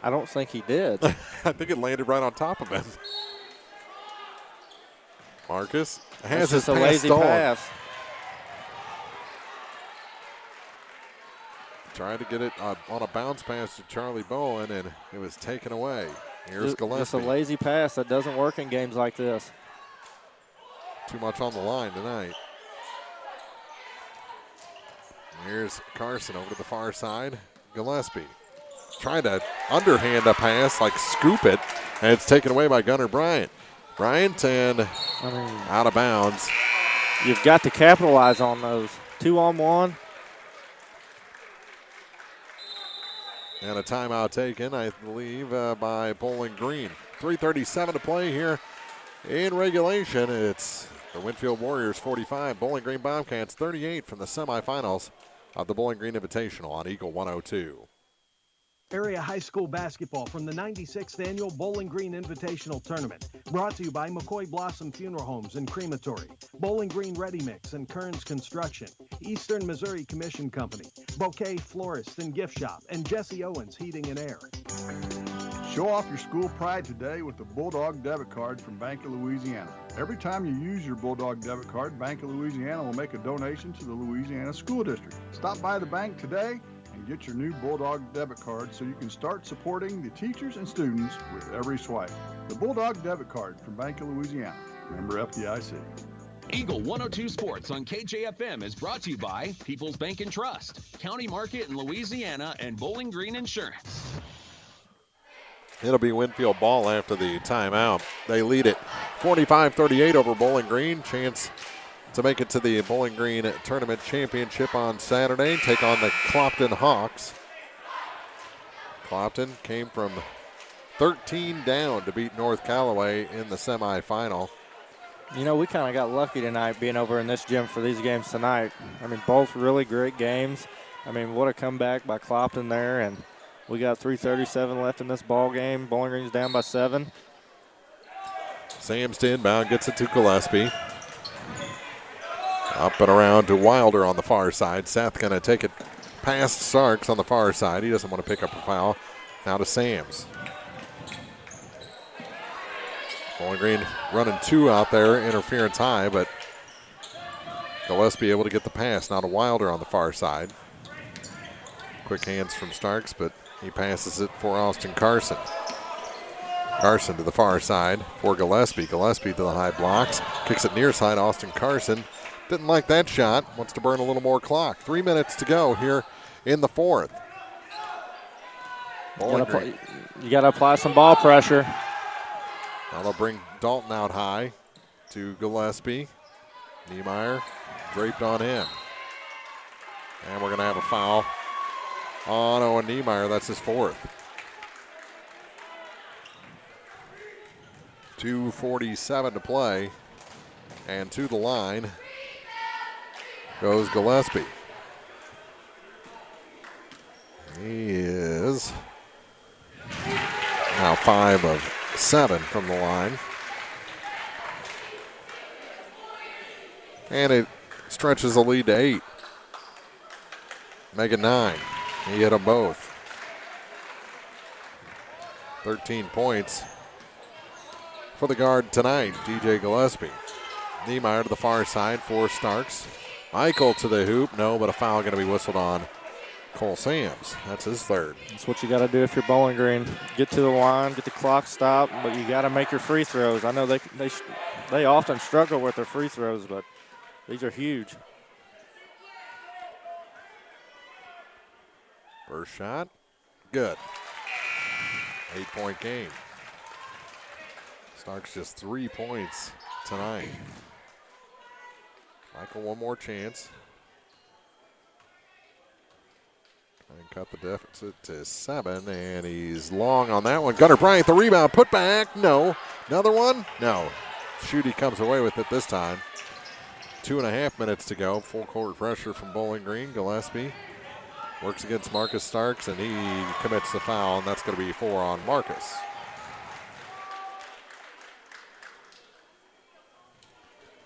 I don't think he did. I think it landed right on top of him. Marcus has his a pass lazy stolen. pass. Tried to get it on a bounce pass to Charlie Bowen, and it was taken away. Here's Gillespie. Just a lazy pass that doesn't work in games like this. Too much on the line tonight. Here's Carson over to the far side. Gillespie trying to underhand a pass, like scoop it, and it's taken away by Gunnar Bryant. Bryant and out of bounds. You've got to capitalize on those. 2-on-1. And a timeout taken, I believe, by Bowling Green. 3:37 to play here in regulation. It's the Winfield Warriors 45, Bowling Green Bobcats 38 from the semifinals of the Bowling Green Invitational on Eagle 102. Area high school basketball from the 96th Annual Bowling Green Invitational Tournament. Brought to you by McCoy Blossom Funeral Homes and Crematory, Bowling Green Ready Mix and Kearns Construction, Eastern Missouri Commission Company, Bouquet Florist and Gift Shop, and Jesse Owens Heating and Air. Show off your school pride today with the Bulldog debit card from Bank of Louisiana. Every time you use your Bulldog debit card, Bank of Louisiana will make a donation to the Louisiana School District. Stop by the bank today and get your new Bulldog debit card so you can start supporting the teachers and students with every swipe. The Bulldog debit card from Bank of Louisiana. Member FDIC. Eagle 102 Sports on KJFM is brought to you by People's Bank and Trust, County Market in Louisiana, and Bowling Green Insurance. It'll be Winfield ball after the timeout. They lead it 45-38 over Bowling Green. Chance to make it to the Bowling Green Tournament Championship on Saturday. Take on the Clopton Hawks. Clopton came from 13 down to beat North Callaway in the semifinal. You know, we kind of got lucky tonight being over in this gym for these games tonight. I mean, both really great games. I mean, what a comeback by Clopton there, and we got 3:37 left in this ball game. Bowling Green's down by 7. Sam's to inbound, gets it to Gillespie. Up and around to Wilder on the far side. Seth going to take it past Sarks on the far side. He doesn't want to pick up a foul. Now to Sams. Bowling Green running 2 out there, interference high, but Gillespie able to get the pass. Now to Wilder on the far side. Quick hands from Starks, but he passes it for Austin Carson. Carson to the far side for Gillespie. Gillespie to the high blocks. Kicks it near side. Austin Carson didn't like that shot. Wants to burn a little more clock. 3 minutes to go here in the fourth. You got to apply some ball pressure. Now they'll bring Dalton out high to Gillespie. Niemeyer draped on him. And we're going to have a foul on Owen Niemeyer. That's his 4th. 2:47 to play. And to the line goes Gillespie. He is now 5 of 7 from the line. And it stretches the lead to 8. Make it 9. He hit them both. 13 points for the guard tonight, DJ Gillespie. Niemeyer to the far side for Starks. Michael to the hoop. No, but a foul going to be whistled on Cole Sams. That's his 3rd. That's what you got to do if you're Bowling Green. Get to the line, get the clock stopped, but you got to make your free throws. I know they often struggle with their free throws, but these are huge. First shot, good. 8-point game. Starks just 3 points tonight. Michael, one more chance. And cut the deficit to 7, and he's long on that one. Gunnar Bryant, the rebound, put back, no. Another one? No. Schutte comes away with it this time. 2.5 minutes to go. Full court pressure from Bowling Green. Gillespie works against Marcus Starks, and he commits the foul, and that's going to be 4 on Marcus.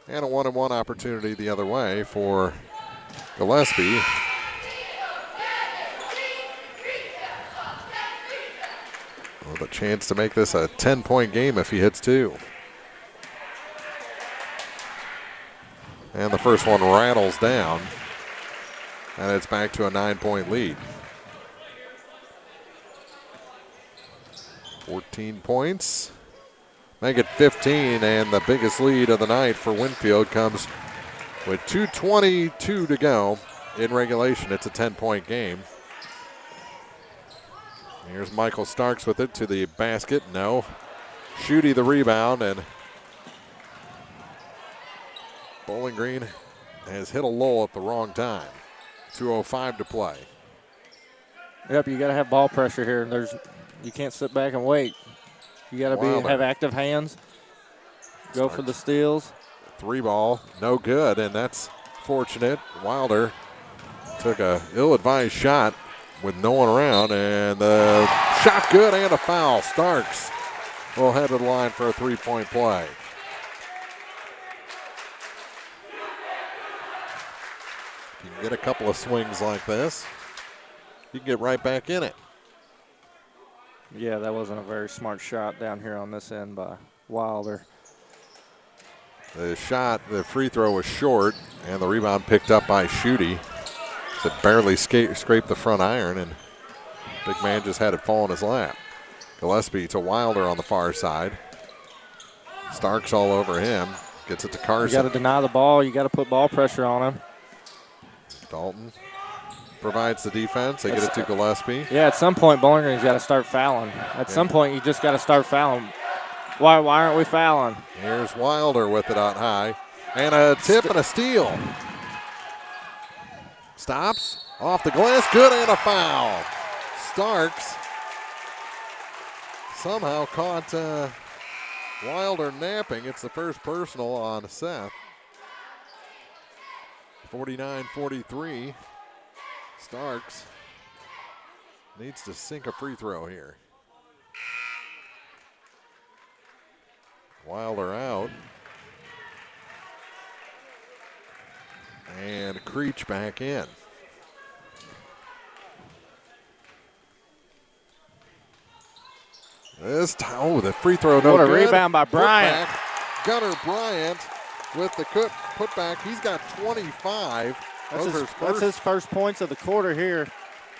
And a 1-on-1 opportunity the other way for Gillespie with a chance to make this a 10-point game if he hits 2. And the first one rattles down. And it's back to a 9-point lead. 14 points. Make it 15, and the biggest lead of the night for Winfield comes with 2:22 to go in regulation. It's a 10-point game. Here's Michael Starks with it to the basket. No. Schutte the rebound, and Bowling Green has hit a lull at the wrong time. 2:05 to play. Yep, you got to have ball pressure here. You can't sit back and wait. You got to have active hands. Go for the steals. 3 ball, no good, and that's fortunate. Wilder took a ill-advised shot with no one around, and the shot good and a foul. Starks will head to the line for a 3-point play. If you can get a couple of swings like this, you can get right back in it. Yeah, that wasn't a very smart shot down here on this end by Wilder. The free throw was short, and the rebound picked up by Schutte. It barely scraped the front iron, and big man just had it fall in his lap. Gillespie to Wilder on the far side. Starks all over him. Gets it to Carson. You got to deny the ball. You got to put ball pressure on him. Dalton provides the defense. They get it to Gillespie. Yeah, at some point, Bowling Green's got to start fouling. At some point, you just got to start fouling. Why aren't we fouling? Here's Wilder with it out high. And a tip and a steal. Stops. Off the glass. Good, and a foul. Starks somehow caught Wilder napping. It's the first personal on Seth. 49-43. Starks needs to sink a free throw here. Wilder out. And Creech back in. The free throw, no good. What a good. rebound by Bryant. Putback. Gunnar Bryant with the putback. He's got 25. That's his first points of the quarter here.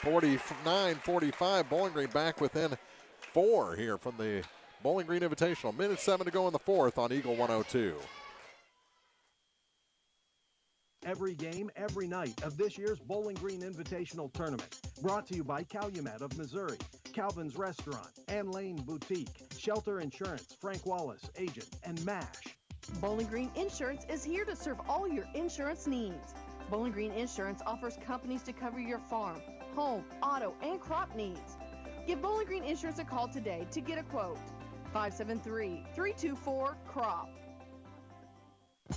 49-45. Bowling Green back within 4 here from the Bowling Green Invitational. Minute 7 to go in the fourth on Eagle 102. Every game, every night of this year's Bowling Green Invitational Tournament. Brought to you by Calumet of Missouri, Calvin's Restaurant, Ann Lane Boutique, Shelter Insurance, Frank Wallace, Agent, and MASH. Bowling Green Insurance is here to serve all your insurance needs. Bowling Green Insurance offers companies to cover your farm, home, auto, and crop needs. Give Bowling Green Insurance a call today to get a quote. 573-324-CROP.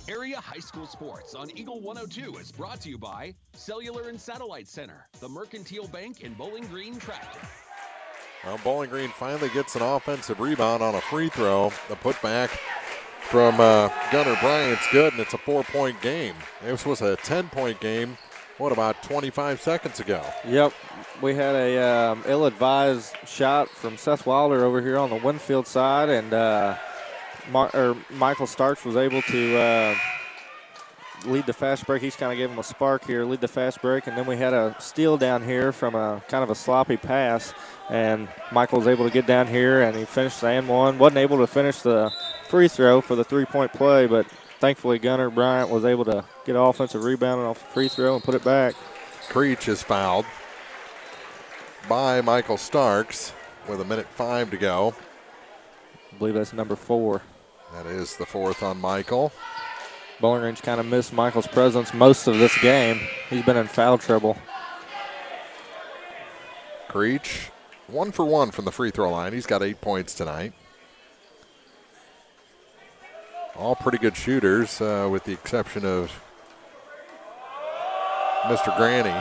Area High School Sports on Eagle 102 is brought to you by Cellular and Satellite Center, the Mercantile Bank, and Bowling Green Tractor. Well, Bowling Green finally gets an offensive rebound on a free throw. The putback from Gunnar Bryant's good, and it's a 4-point game. This was a 10-point game, about 25 seconds ago? Yep. We had a ill-advised shot from Seth Wilder over here on the Winfield side, and Michael Starks was able to lead the fast break. He's kind of gave him a spark here, lead the fast break, and then we had a steal down here from a kind of a sloppy pass, and Michael was able to get down here, and he finished the and one. Wasn't able to finish the free throw for the 3-point play, but thankfully Gunnar Bryant was able to get an offensive rebound off the free throw and put it back. Creech is fouled by Michael Starks with 1:05 to go. I believe that's number 4. That is the 4th on Michael. Bowling Green's kind of missed Michael's presence most of this game. He's been in foul trouble. Creech, 1 for 1 from the free throw line. He's got 8 points tonight. All pretty good shooters, with the exception of Mr. Granny.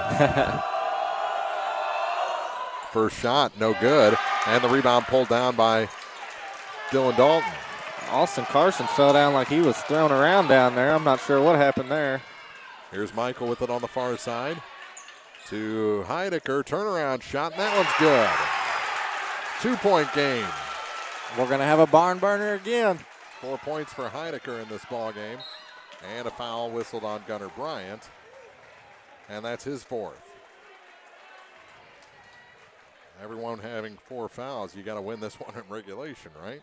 First shot, no good. And the rebound pulled down by Dylan Dalton. Austin Carson fell down like he was thrown around down there. I'm not sure what happened there. Here's Michael with it on the far side. To Heidecker, turnaround shot, and that one's good. 2-point game. We're going to have a barn burner again. 4 points for Heidecker in this ball game. And a foul whistled on Gunnar Bryant. And that's his 4th. Everyone having 4 fouls. You got to win this one in regulation, right?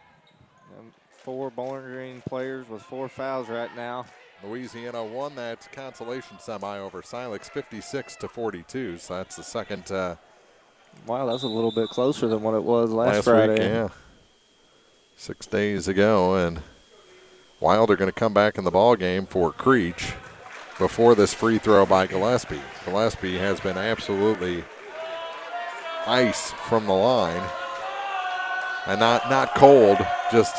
4 Bowling Green players with 4 fouls right now. Louisiana won that consolation semi over Silex 56-42. So that's the second. Wow, that's a little bit closer than what it was last Friday. Week, yeah. 6 days ago, and Wilder going to come back in the ball game for Creech before this free throw by Gillespie. Gillespie has been absolutely ice from the line, and not cold, just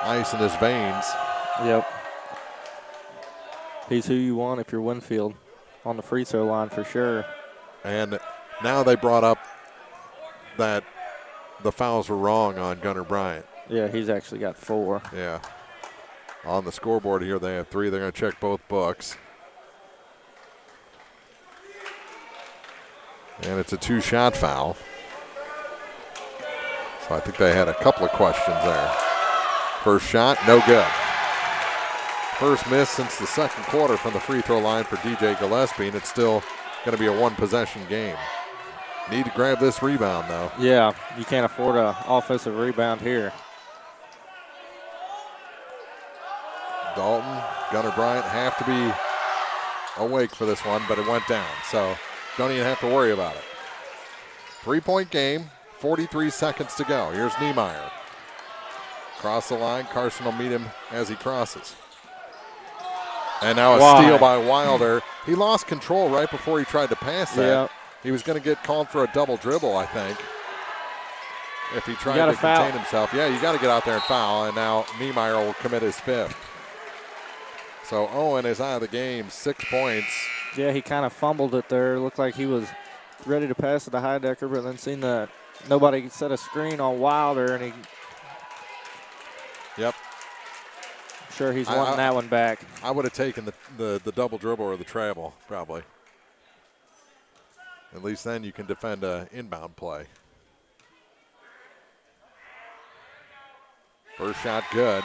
ice in his veins. Yep. He's who you want if you're Winfield on the free throw line for sure. And now they brought up that the fouls were wrong on Gunnar Bryant. Yeah, he's actually got 4. Yeah. On the scoreboard here, they have 3. They're going to check both books. And it's a 2-shot foul. So I think they had a couple of questions there. First shot, no good. First miss since the second quarter from the free throw line for DJ Gillespie, and it's still going to be a 1-possession game. Need to grab this rebound, though. Yeah, you can't afford an offensive rebound here. Dalton, Gunnar Bryant have to be awake for this one, but it went down, so don't even have to worry about it. 3-point game, 43 seconds to go. Here's Niemeyer. Cross the line, Carson will meet him as he crosses. And now a steal by Wilder. He lost control right before he tried to pass that. Yep. He was going to get called for a double dribble, I think, if he tried to contain himself. Yeah, you got to get out there and foul, and now Niemeyer will commit his 5th. So Owen is out of the game, 6 points. Yeah, he kind of fumbled it there. Looked like he was ready to pass it to Heidecker, but then seen that nobody set a screen on Wilder, and he. Yep. Sure, he's wanting that one back. I would have taken the double dribble or the travel, probably. At least then you can defend an inbound play. First shot good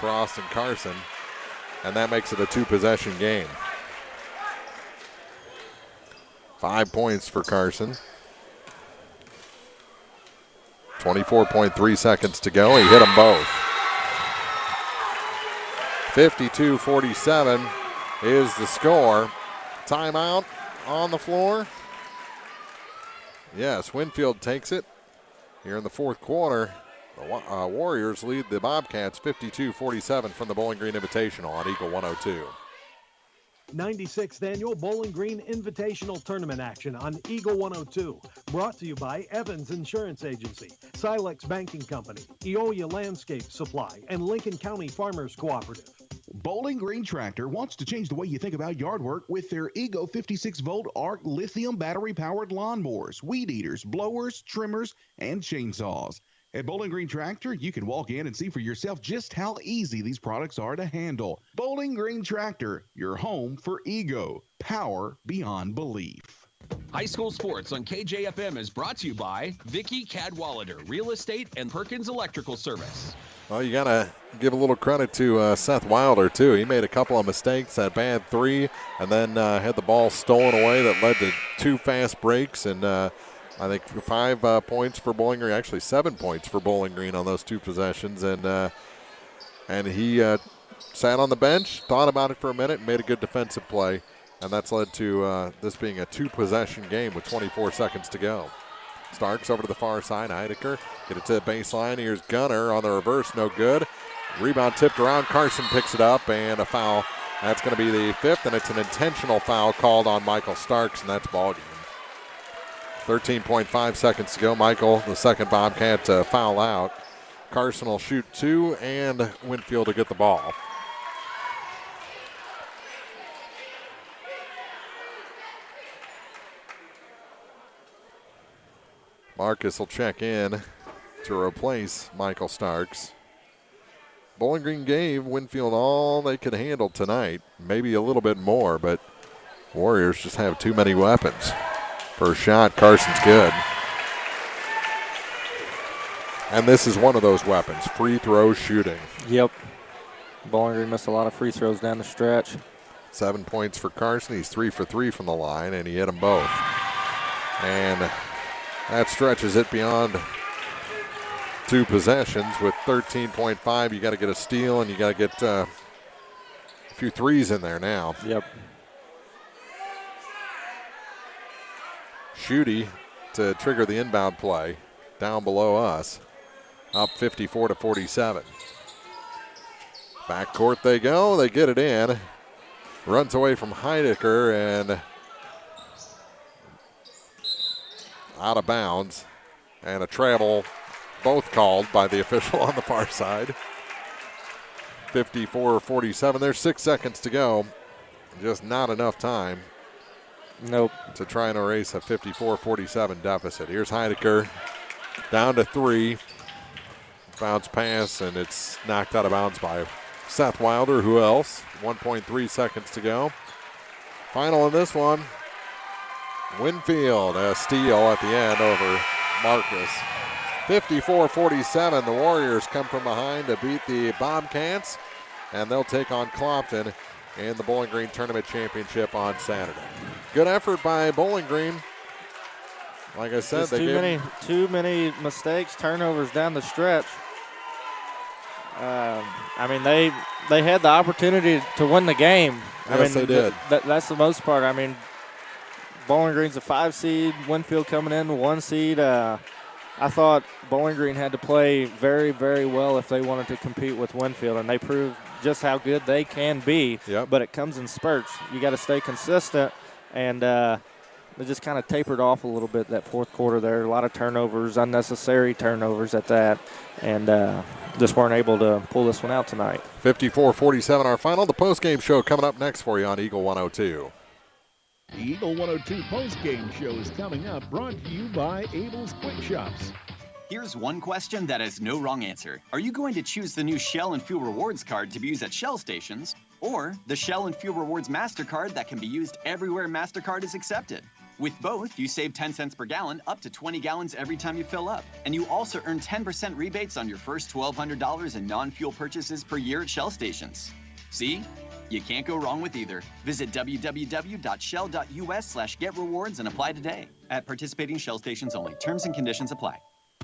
for Austin Carson, and that makes it a 2-possession game. 5 points for Carson. 24.3 seconds to go. He hit them both. 52-47 is the score. Timeout on the floor. Yes, Winfield takes it here in the 4th quarter. The Warriors lead the Bobcats 52-47 from the Bowling Green Invitational on Eagle 102. 96th Annual Bowling Green Invitational Tournament action on Eagle 102. Brought to you by Evans Insurance Agency, Silex Banking Company, Eolia Landscape Supply, and Lincoln County Farmers Cooperative. Bowling Green Tractor wants to change the way you think about yard work with their Ego 56-volt ARC lithium battery-powered lawnmowers, weed eaters, blowers, trimmers, and chainsaws. At Bowling Green Tractor, you can walk in and see for yourself just how easy these products are to handle. Bowling Green Tractor, your home for Ego. Power beyond belief. High school sports on KJFM is brought to you by Vicky Cadwallader Real Estate and Perkins Electrical Service. Well, you got to give a little credit to Seth Wilder, too. He made a couple of mistakes, that bad 3, and then had the ball stolen away that led to 2 fast breaks, and I think 5 points for Bowling Green, actually 7 points for Bowling Green on those 2 possessions, and he sat on the bench, thought about it for a minute, and made a good defensive play, and that's led to this being a 2-possession game with 24 seconds to go. Starks over to the far side. Heidecker get it to the baseline. Here's Gunner on the reverse. No good. Rebound tipped around. Carson picks it up, and a foul. That's going to be the 5th, and it's an intentional foul called on Michael Starks, and that's ball game. 13.5 seconds to go. Michael, the second Bobcat, to foul out. Carson will shoot 2, and Winfield to get the ball. Marcus will check in to replace Michael Starks. Bowling Green gave Winfield all they could handle tonight, maybe a little bit more, but Warriors just have too many weapons. First shot, Carson's good. And this is one of those weapons, free throw shooting. Yep. Bowling Green missed a lot of free throws down the stretch. 7 points for Carson. He's 3 for 3 from the line, and he hit them both. And that stretches it beyond 2 possessions. With 13.5, you got to get a steal, and you got to get a few threes in there now. Yep. Schutte to trigger the inbound play down below us. Up 54-47. Backcourt they go. They get it in. Runs away from Heidecker and out of bounds. And a travel, both called by the official on the far side. 54-47. There's 6 seconds to go. Just not enough time. Nope. To try and erase a 54-47 deficit. Here's Heidecker down to 3. Bounce pass, and it's knocked out of bounds by Seth Wilder. Who else? 1.3 seconds to go. Final in this one. Winfield, a steal at the end over Marcus. 54-47. The Warriors come from behind to beat the Bobcats, and they'll take on Clopton in the Bowling Green Tournament Championship on Saturday. Good effort by Bowling Green. Like I said, too many mistakes, turnovers down the stretch. I mean, they had the opportunity to win the game. Yes, they did. That's the most part. I mean, Bowling Green's a 5 seed, Winfield coming in 1 seed. I thought Bowling Green had to play very, very well if they wanted to compete with Winfield, and they proved just how good they can be. Yep. But it comes in spurts. You got to stay consistent, and they just kind of tapered off a little bit that fourth quarter there. A lot of turnovers, unnecessary turnovers at that, and just weren't able to pull this one out tonight. 54-47 our final. The postgame show coming up next for you on Eagle 102. The Eagle 102 postgame show is coming up, brought to you by Abel's Quick Shops. Here's one question that has no wrong answer. Are you going to choose the new Shell and Fuel Rewards card to be used at Shell stations, or the Shell and Fuel Rewards MasterCard that can be used everywhere MasterCard is accepted? With both, you save 10 cents per gallon, up to 20 gallons every time you fill up. And you also earn 10% rebates on your first $1,200 in non-fuel purchases per year at Shell stations. See? You can't go wrong with either. Visit www.shell.us/getrewards and apply today. At participating Shell stations only. Terms and conditions apply.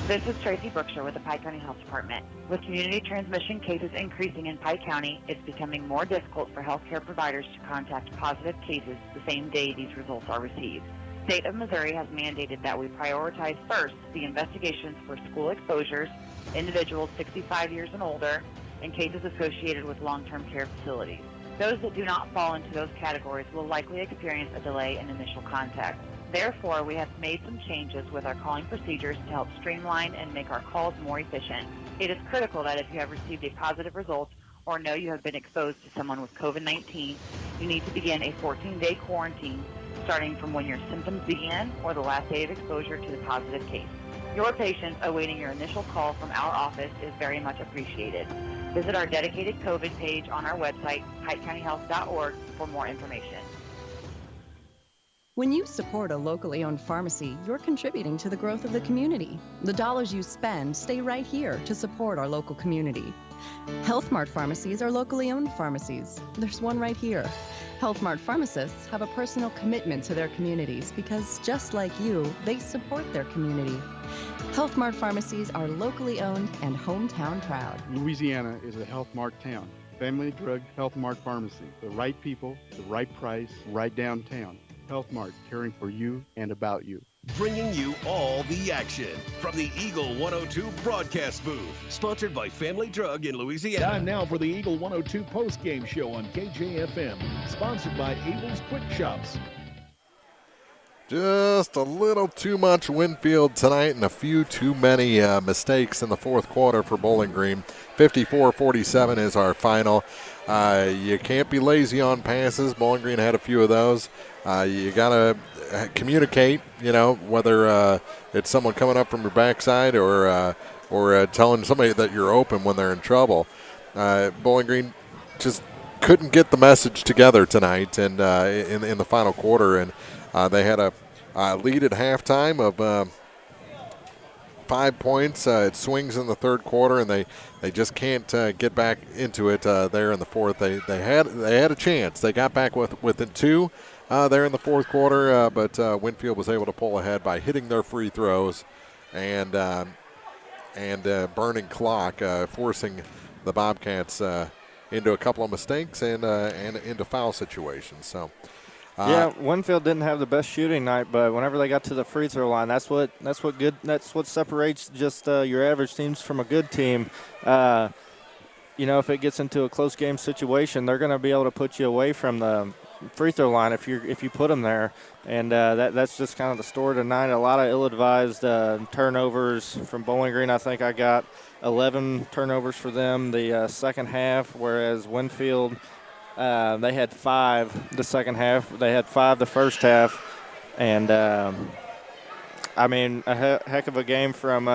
This is Tracy Brookshire with the Pike County Health Department. With community transmission cases increasing in Pike County, it's becoming more difficult for healthcare providers to contact positive cases the same day these results are received. The state of Missouri has mandated that we prioritize first the investigations for school exposures, individuals 65 years and older, and cases associated with long-term care facilities. Those that do not fall into those categories will likely experience a delay in initial contact. Therefore, we have made some changes with our calling procedures to help streamline and make our calls more efficient. It is critical that if you have received a positive result or know you have been exposed to someone with COVID-19, you need to begin a 14-day quarantine starting from when your symptoms began or the last day of exposure to the positive case. Your patience awaiting your initial call from our office is very much appreciated. Visit our dedicated COVID page on our website, PikeCountyHealth.org, for more information. When you support a locally owned pharmacy, you're contributing to the growth of the community. The dollars you spend stay right here to support our local community. Health Mart pharmacies are locally owned pharmacies. There's one right here. Health Mart pharmacists have a personal commitment to their communities because, just like you, they support their community. Health Mart pharmacies are locally owned and hometown proud. Louisiana is a Health Mart town. Family Drug Health Mart Pharmacy. The right people, the right price, right downtown. Health Mart, caring for you and about you. Bringing you all the action from the Eagle 102 broadcast booth. Sponsored by Family Drug in Louisiana. Time now for the Eagle 102 postgame show on KJFM. Sponsored by Abel's Quick Shops. Just a little too much Winfield tonight and a few too many mistakes in the fourth quarter for Bowling Green. 54-47 is our final. You can't be lazy on passes. Bowling Green had a few of those. You got to communicate, whether it's someone coming up from your backside or telling somebody that you're open when they're in trouble. Bowling Green just couldn't get the message together tonight, and in the final quarter, and they had a lead at halftime of 5 points. It swings in the third quarter, and they just can't get back into it there in the fourth. They had a chance. They got back within 2 there in the fourth quarter, but Winfield was able to pull ahead by hitting their free throws and burning clock, forcing the Bobcats into a couple of mistakes and into foul situations. So. Yeah, Winfield didn't have the best shooting night, but whenever they got to the free throw line, that's what separates just your average teams from a good team. If it gets into a close game situation, they're going to be able to put you away from the free throw line if you put them there, and that's just kind of the story tonight. A lot of ill-advised turnovers from Bowling Green. I think I got 11 turnovers for them the second half, whereas Winfield. They had 5 the second half. They had 5 the first half. And, a heck of a game from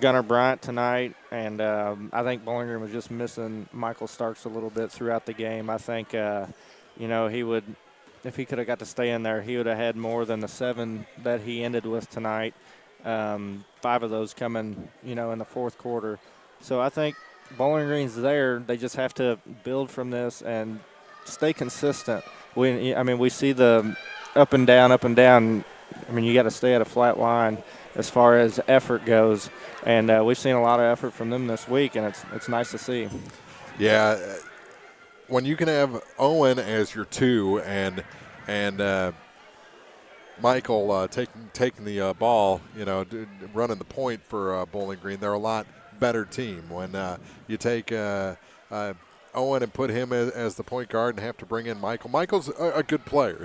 Gunnar Bryant tonight. And I think Bowling Green was just missing Michael Starks a little bit throughout the game. I think, he would, if he could have got to stay in there, he would have had more than the 7 that he ended with tonight. 5 of those coming, in the fourth quarter. So I think Bowling Green's there. They just have to build from this and stay consistent. We see the up and down. You got to stay at a flat line as far as effort goes, and we've seen a lot of effort from them this week, and it's nice to see. Yeah, when you can have Owen as your 2 and Michael taking the ball, running the point for Bowling Green, they're a lot better team. When you take Owen and put him as the point guard and have to bring in Michael. Michael's a good player.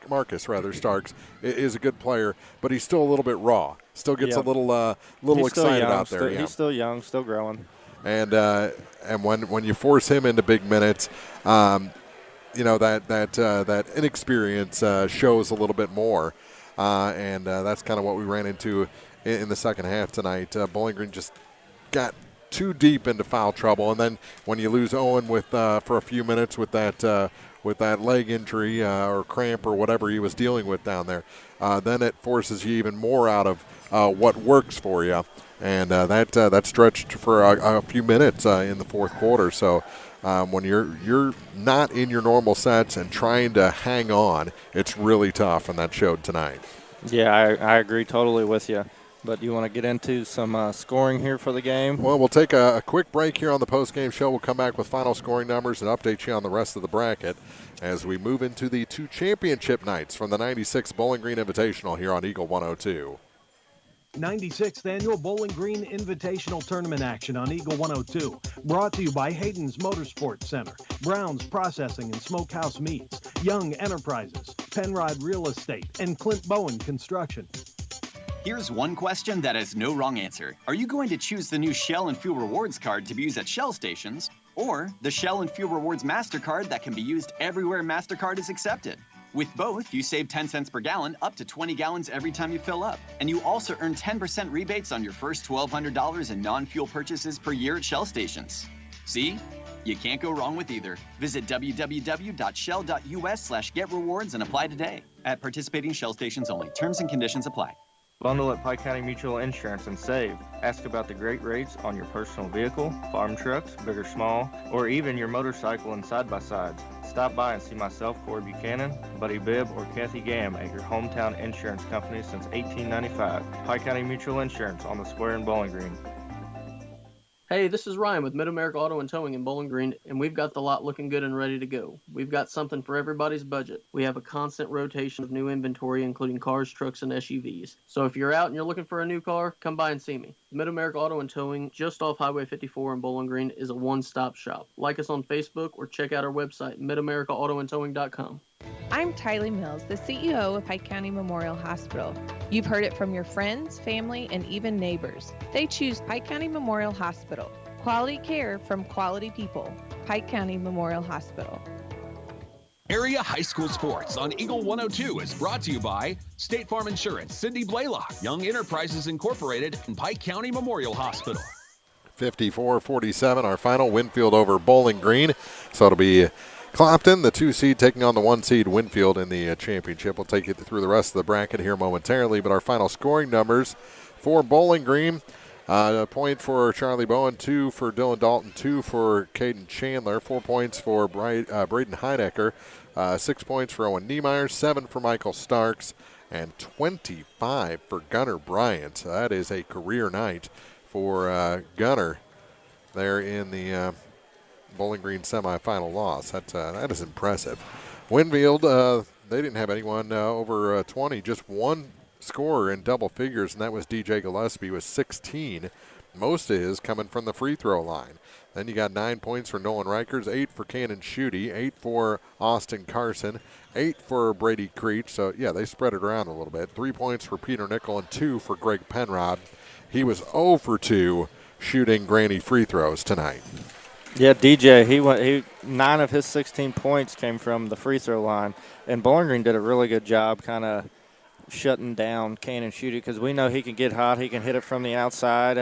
Marcus Starks is a good player, but he's still a little bit raw. Still gets a little excited out there. He's still young, still growing. And when you force him into big minutes, that inexperience shows a little bit more, and that's kind of what we ran into in the second half tonight. Bowling Green just got too deep into foul trouble, and then when you lose Owen with for a few minutes with that leg injury or cramp or whatever he was dealing with down there, then it forces you even more out of what works for you, and that stretched for a few minutes in the fourth quarter. So when you're not in your normal sets and trying to hang on, it's really tough, and that showed tonight. Yeah, I agree totally with you. But you want to get into some scoring here for the game? Well, we'll take a quick break here on the post-game show. We'll come back with final scoring numbers and update you on the rest of the bracket as we move into the 2 championship nights from the 96th Bowling Green Invitational here on Eagle 102. 96th Annual Bowling Green Invitational Tournament action on Eagle 102. Brought to you by Hayden's Motorsports Center, Brown's Processing and Smokehouse Meats, Young Enterprises, Penrod Real Estate, and Clint Bowen Construction. Here's one question that has no wrong answer. Are you going to choose the new Shell and Fuel Rewards card to be used at Shell stations, or the Shell and Fuel Rewards MasterCard that can be used everywhere MasterCard is accepted? With both, you save 10 cents per gallon, up to 20 gallons every time you fill up. And you also earn 10% rebates on your first $1,200 in non-fuel purchases per year at Shell stations. See? You can't go wrong with either. Visit www.shell.us/getrewards and apply today. At participating Shell stations only. Terms and conditions apply. Bundle at Pike County Mutual Insurance and save. Ask about the great rates on your personal vehicle, farm trucks, big or small, or even your motorcycle and side-by-sides. Stop by and see myself, Corey Buchanan, Buddy Bibb, or Kathy Gamm at your hometown insurance company since 1895. Pike County Mutual Insurance on the square in Bowling Green. Hey, this is Ryan with Mid-America Auto and Towing in Bowling Green, and we've got the lot looking good and ready to go. We've got something for everybody's budget. We have a constant rotation of new inventory, including cars, trucks, and SUVs. So if you're out and you're looking for a new car, come by and see me. Mid-America Auto and Towing, just off Highway 54 in Bowling Green, is a one-stop shop. Like us on Facebook or check out our website, midamericaautoandtowing.com. I'm Tylee Mills, the CEO of Pike County Memorial Hospital. You've heard it from your friends, family, and even neighbors. They choose Pike County Memorial Hospital. Quality care from quality people. Pike County Memorial Hospital. Area High School Sports on Eagle 102 is brought to you by State Farm Insurance, Cindy Blaylock, Young Enterprises Incorporated, and Pike County Memorial Hospital. 54-47, our final. Winfield over Bowling Green. So it'll be Clopton, the 2 seed, taking on the 1 seed Winfield in the championship. We'll take you through the rest of the bracket here momentarily, but our final scoring numbers for Bowling Green: a point for Charlie Bowen, 2 for Dylan Dalton, 2 for Caden Chandler, 4 points for Braden Heidecker, 6 points for Owen Niemeyer, 7 for Michael Starks, and 25 for Gunnar Bryant. That is a career night for Gunnar there in the Bowling Green semifinal loss. That is impressive. Winfield, they didn't have anyone over 20, just one scorer in double figures, and that was DJ Gillespie with 16. Most of his coming from the free throw line. Then you got 9 points for Nolan Rikers, 8 for Cannon Schutte, 8 for Austin Carson, 8 for Brady Creech. So, yeah, they spread it around a little bit. 3 points for Peter Nickel and 2 for Greg Penrod. He was 0 for 2 shooting granny free throws tonight. Yeah, DJ, 9 of his 16 points came from the free throw line. And Bowling Green did a really good job kind of shutting down Cannon Schutte, because we know he can get hot. He can hit it from the outside.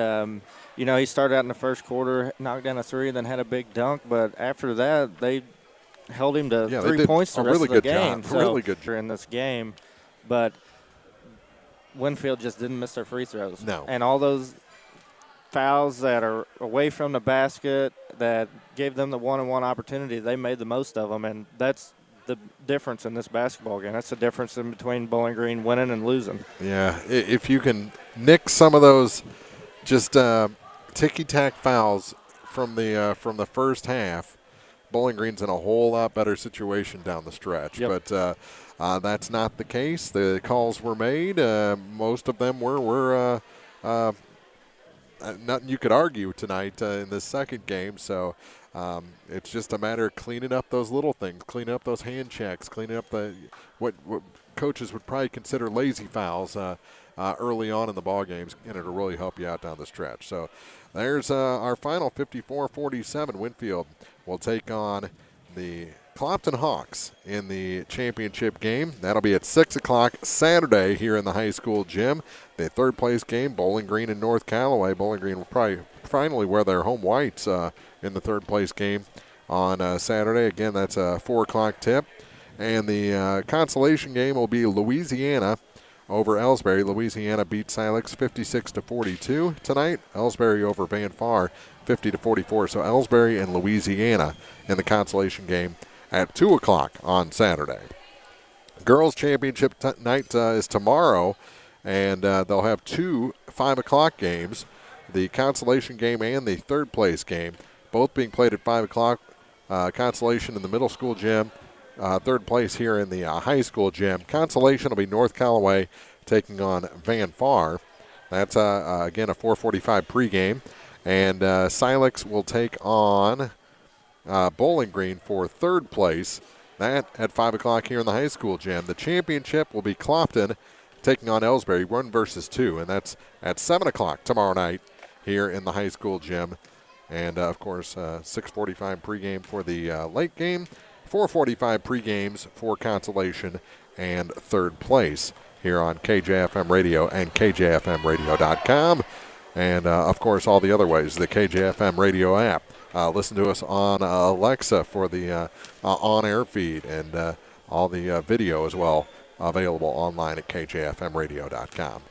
He started out in the first quarter, knocked down a 3, then had a big dunk. But after that, they held him to 3 points the rest of the game. Job. Really good job in this game. But Winfield just didn't miss their free throws. No. And all those fouls that are away from the basket that gave them the one-on-one opportunity, they made the most of them. And that's the difference in this basketball game. That's the difference in between Bowling Green winning and losing. Yeah, if you can nick some of those just ticky-tack fouls from the first half, Bowling Green's in a whole lot better situation down the stretch. Yep. But that's not the case. The calls were made. Most of them were nothing you could argue tonight in this second game. So it's just a matter of cleaning up those little things, cleaning up those hand checks, cleaning up what coaches would probably consider lazy fouls early on in the ball games, and it'll really help you out down the stretch. So there's our final. 54-47. Winfield will take on the Clopton Hawks in the championship game. That'll be at 6 o'clock Saturday here in the high school gym. The third place game, Bowling Green and North Callaway. Bowling Green will probably finally wear their home whites in the third place game on Saturday. Again, that's a 4 o'clock tip. And the consolation game will be Louisiana over Ellsbury. Louisiana beat Silex 56-42 tonight. Ellsbury over Van Far 50-44. So Ellsbury and Louisiana in the consolation game at 2 o'clock on Saturday. Girls Championship night is tomorrow, and they'll have 2 5 o'clock games, the consolation game and the third place game, both being played at 5 o'clock. Consolation in the middle school gym, third place here in the high school gym. Consolation will be North Callaway taking on Van Far. That's, again, a 4:45 pregame. And Silex will take on Bowling Green for third place. That at 5 o'clock here in the high school gym. The championship will be Clopton taking on Ellsbury, 1 versus 2. And that's at 7 o'clock tomorrow night here in the high school gym. And, of course, 6:45 pregame for the late game. 4:45 pregames for consolation and third place here on KJFM Radio and KJFMradio.com. And, of course, all the other ways, the KJFM Radio app. Listen to us on Alexa for the on-air feed, and all the video as well available online at KJFMradio.com.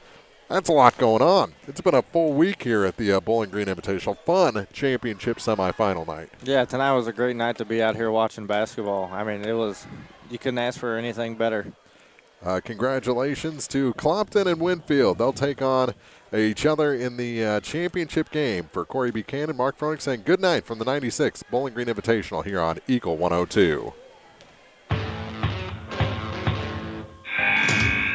That's a lot going on. It's been a full week here at the Bowling Green Invitational. Fun championship semifinal night. Yeah, tonight was a great night to be out here watching basketball. I mean, you couldn't ask for anything better. Congratulations to Clopton and Winfield. They'll take on each other in the championship game. For Corey Buchanan, Mark Froenig saying good night from the 96th Bowling Green Invitational here on Eagle 102.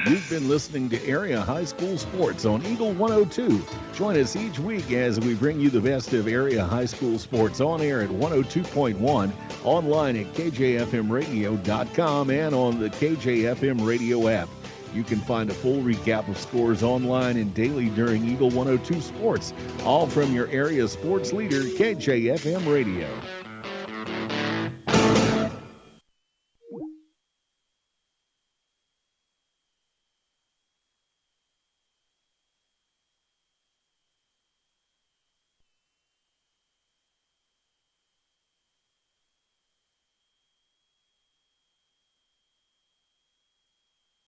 You've been listening to Area High School Sports on Eagle 102. Join us each week as we bring you the best of area high school sports on air at 102.1, online at KJFMradio.com, and on the KJFM Radio app. You can find a full recap of scores online and daily during Eagle 102 Sports, all from your area sports leader, KJFM Radio.